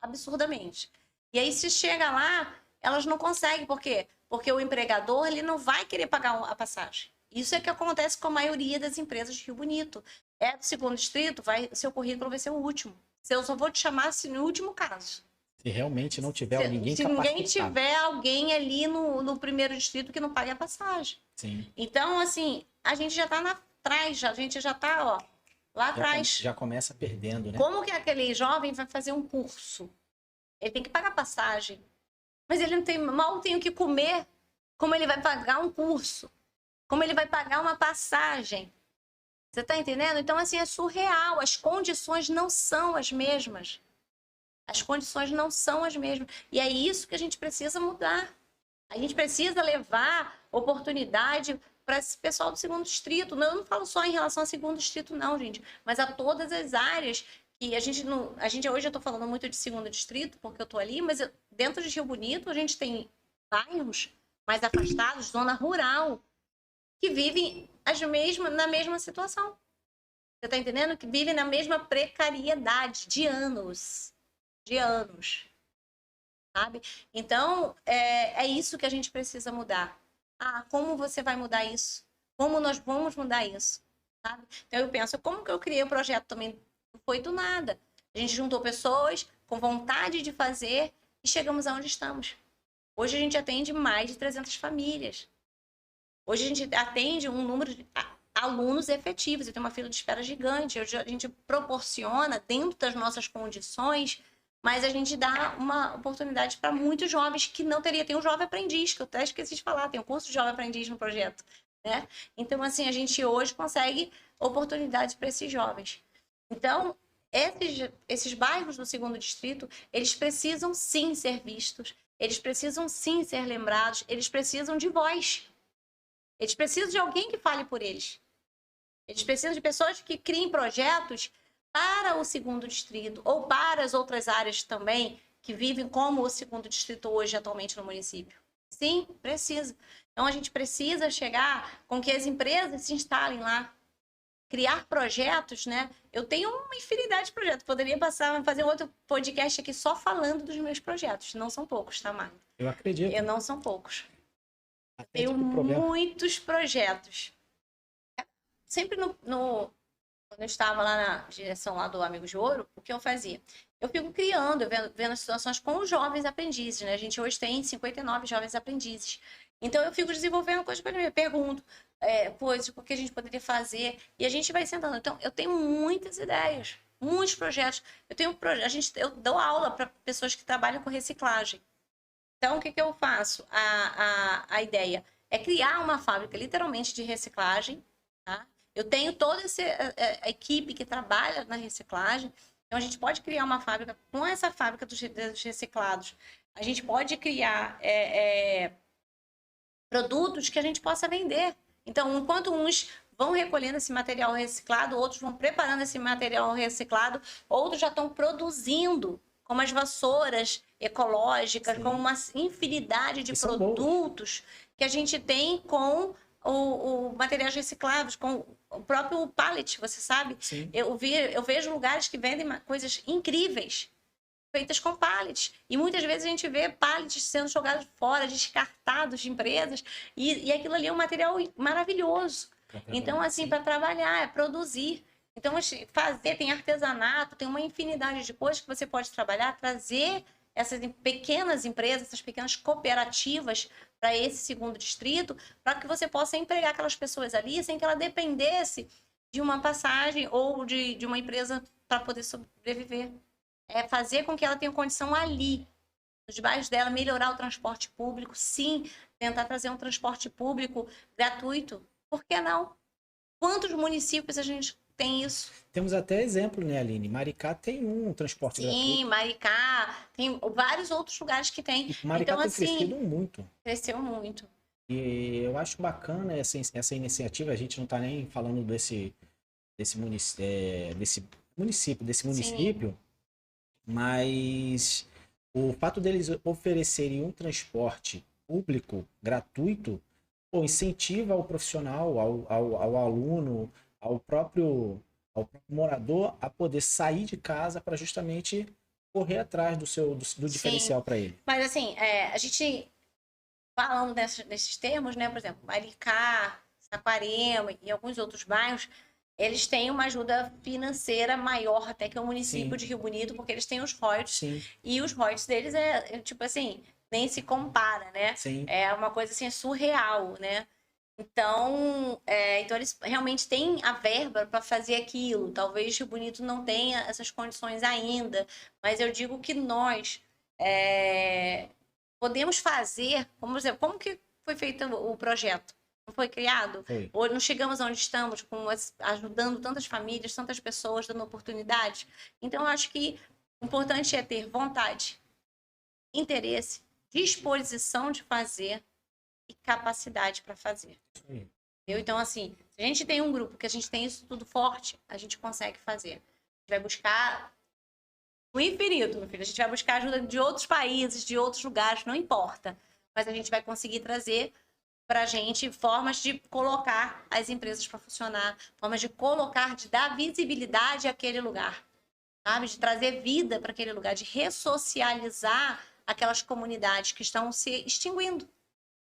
absurdamente. E aí, se chega lá, elas não conseguem. Por quê? Porque o empregador ele não vai querer pagar a passagem. Isso é que acontece com a maioria das empresas de Rio Bonito. É do segundo distrito, seu currículo vai ser o último. Eu só vou te chamar se no último caso. Se realmente não tiver ninguém se ninguém tiver alguém ali no primeiro distrito que não pague a passagem. Sim. Então, assim, a gente já está atrás, a gente já está, ó, lá atrás. Já começa perdendo, né? Como que aquele jovem vai fazer um curso? Ele tem que pagar passagem. Mas ele não tem, mal tem o que comer. Como ele vai pagar um curso? Como ele vai pagar uma passagem? Você está entendendo? Então, assim, é surreal. As condições não são as mesmas. As condições não são as mesmas. E é isso que a gente precisa mudar. A gente precisa levar oportunidade para esse pessoal do segundo distrito. Eu não falo só em relação ao segundo distrito, não, gente. Mas a todas as áreas que a gente não... hoje eu estou falando muito de segundo distrito, porque eu estou ali, mas dentro de Rio Bonito a gente tem bairros mais afastados, zona rural, que vivem na mesma situação. Você está entendendo? Que vivem na mesma precariedade de anos. De anos. Sabe? Então, é isso que a gente precisa mudar. Como você vai mudar isso? Como nós vamos mudar isso? Sabe? Então, eu penso, como que eu criei o projeto também? Não foi do nada. A gente juntou pessoas com vontade de fazer e chegamos aonde estamos. Hoje a gente atende mais de 300 famílias. Hoje a gente atende um número de alunos efetivos. Eu tenho uma fila de espera gigante. Hoje a gente proporciona, dentro das nossas condições, mas a gente dá uma oportunidade para muitos jovens que não teria. Tem um jovem aprendiz, que eu até esqueci de falar, tem um curso de jovem aprendiz no projeto, né? Então, assim, a gente hoje consegue oportunidades para esses jovens. Então, esses bairros do segundo distrito, eles precisam sim ser vistos, eles precisam sim ser lembrados, eles precisam de voz. Eles precisam de alguém que fale por eles. Eles precisam de pessoas que criem projetos para o segundo distrito ou para as outras áreas também que vivem como o segundo distrito hoje atualmente no município. Sim, precisa. Então a gente precisa chegar com que as empresas se instalem lá, criar projetos, né? Eu tenho uma infinidade de projetos. Poderia fazer um outro podcast aqui só falando dos meus projetos. Não são poucos, tá, Magno? Eu acredito. Não são poucos. Eu tenho muitos projetos. Sempre quando eu estava lá na direção lá do Amigos de Ouro, o que eu fazia? Eu fico criando, vendo situações com os jovens aprendizes, né? A gente hoje tem 59 jovens aprendizes. Então, eu fico desenvolvendo coisas para mim. Eu pergunto coisas, o que a gente poderia fazer. E a gente vai sentando. Então, eu tenho muitas ideias, muitos projetos. Eu dou aula para pessoas que trabalham com reciclagem. Então, o que eu faço? A ideia é criar uma fábrica, literalmente, de reciclagem, tá? Eu tenho toda a equipe que trabalha na reciclagem. Então, a gente pode criar uma fábrica com essa fábrica dos reciclados. A gente pode criar produtos que a gente possa vender. Então, enquanto uns vão recolhendo esse material reciclado, outros vão preparando esse material reciclado, outros já estão produzindo, como as vassouras ecológicas, com uma infinidade de produtos que a gente tem com o materiais recicláveis, com o próprio pallet, você sabe? Sim. Eu vejo lugares que vendem coisas incríveis, feitas com pallets. E muitas vezes a gente vê pallets sendo jogados fora, descartados de empresas, e aquilo ali é um material maravilhoso. Então, assim, para trabalhar, produzir. Então, tem artesanato, tem uma infinidade de coisas que você pode trabalhar, trazer essas pequenas empresas, essas pequenas cooperativas para esse segundo distrito, para que você possa empregar aquelas pessoas ali sem que ela dependesse de uma passagem ou de uma empresa para poder sobreviver. É fazer com que ela tenha condição ali, nos bairros dela, melhorar o transporte público, sim, tentar trazer um transporte público gratuito. Por que não? Quantos municípios a gente tem isso? Temos até exemplo, né, Aline? Maricá tem um transporte gratuito. Sim, Maricá, tem vários outros lugares que tem. E Maricá então, tem assim, crescido muito. Cresceu muito. E eu acho bacana essa iniciativa. A gente não está nem falando desse município, mas o fato deles oferecerem um transporte público gratuito incentiva o profissional, ao aluno, ao próprio ao próprio morador a poder sair de casa para justamente correr atrás do diferencial para ele. Mas assim, a gente falando nesses termos, né? Por exemplo, Maricá, Saquarema e alguns outros bairros, eles têm uma ajuda financeira maior até que o município de Rio Bonito, porque eles têm os royalties. Sim. E os royalties deles tipo assim, nem se compara, né? Sim. É uma coisa assim, surreal, né? Então eles realmente têm a verba para fazer aquilo. Talvez Rio Bonito não tenha essas condições ainda, mas eu digo que nós podemos fazer, como que foi feito o projeto? Não foi criado? Foi. Ou não chegamos onde estamos, ajudando tantas famílias, tantas pessoas, dando oportunidades? Então, eu acho que o importante é ter vontade, interesse, disposição de fazer e capacidade para fazer. Sim. Então, assim, se a gente tem um grupo que a gente tem isso tudo forte, a gente consegue fazer. A gente vai buscar o infinito, meu filho. A gente vai buscar ajuda de outros países, de outros lugares, não importa. Mas a gente vai conseguir trazer para a gente formas de colocar as empresas para funcionar, formas de colocar, de dar visibilidade àquele lugar, sabe? De trazer vida para aquele lugar, de ressocializar aquelas comunidades que estão se extinguindo.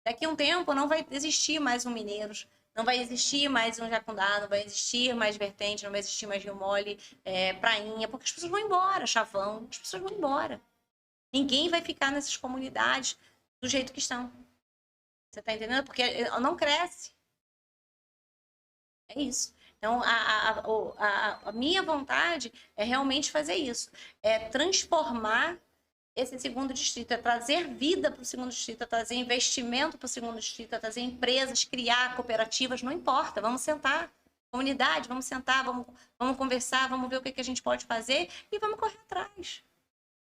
Daqui a um tempo não vai existir mais um Mineiros, não vai existir mais um Jacundá, não vai existir mais Vertente, não vai existir mais Rio Mole, Prainha, porque as pessoas vão embora, Chavão, as pessoas vão embora. Ninguém vai ficar nessas comunidades do jeito que estão. Você tá entendendo? Porque não cresce. É isso. Então, a minha vontade é realmente fazer isso. É transformar esse segundo distrito, é trazer vida para o segundo distrito, é trazer investimento para o segundo distrito, é trazer empresas, criar cooperativas, não importa. Vamos sentar, comunidade, vamos sentar, vamos conversar, vamos ver o que a gente pode fazer e vamos correr atrás.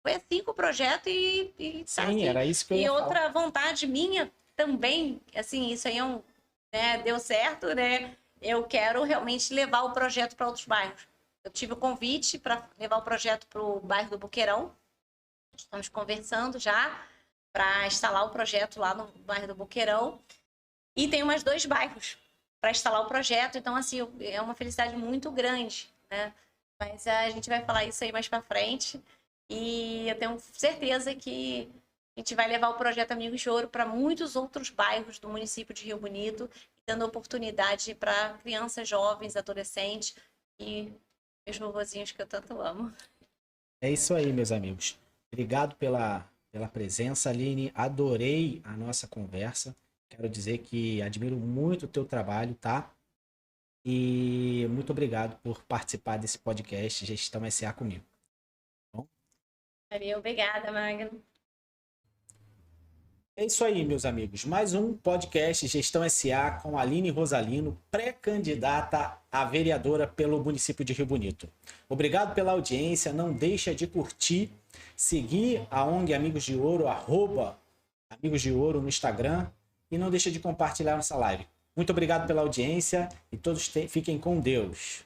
Foi assim com o projeto e Sim, assim. era isso que eu ia E outra falar. vontade minha também, assim, isso aí deu certo, né? Eu quero realmente levar o projeto para outros bairros. Eu tive o convite para levar o projeto para o bairro do Boqueirão. Estamos conversando já para instalar o projeto lá no bairro do Boqueirão. E tem mais 2 bairros para instalar o projeto. Então, assim, é uma felicidade muito grande, né? Mas a gente vai falar isso aí mais para frente. E eu tenho certeza que a gente vai levar o projeto Amigos de Ouro para muitos outros bairros do município de Rio Bonito, dando oportunidade para crianças, jovens, adolescentes e meus vovozinhos que eu tanto amo. É isso aí, meus amigos. Obrigado pela presença, Aline. Adorei a nossa conversa. Quero dizer que admiro muito o teu trabalho, tá? E muito obrigado por participar desse podcast Gestão SA comigo. Valeu, obrigada, Magno. É isso aí, meus amigos. Mais um podcast Gestão SA com Aline Rosalino, pré-candidata a vereadora pelo município de Rio Bonito. Obrigado pela audiência. Não deixa de curtir, seguir a ONG Amigos de Ouro, @Amigos de Ouro no Instagram e não deixa de compartilhar nossa live. Muito obrigado pela audiência e todos fiquem com Deus.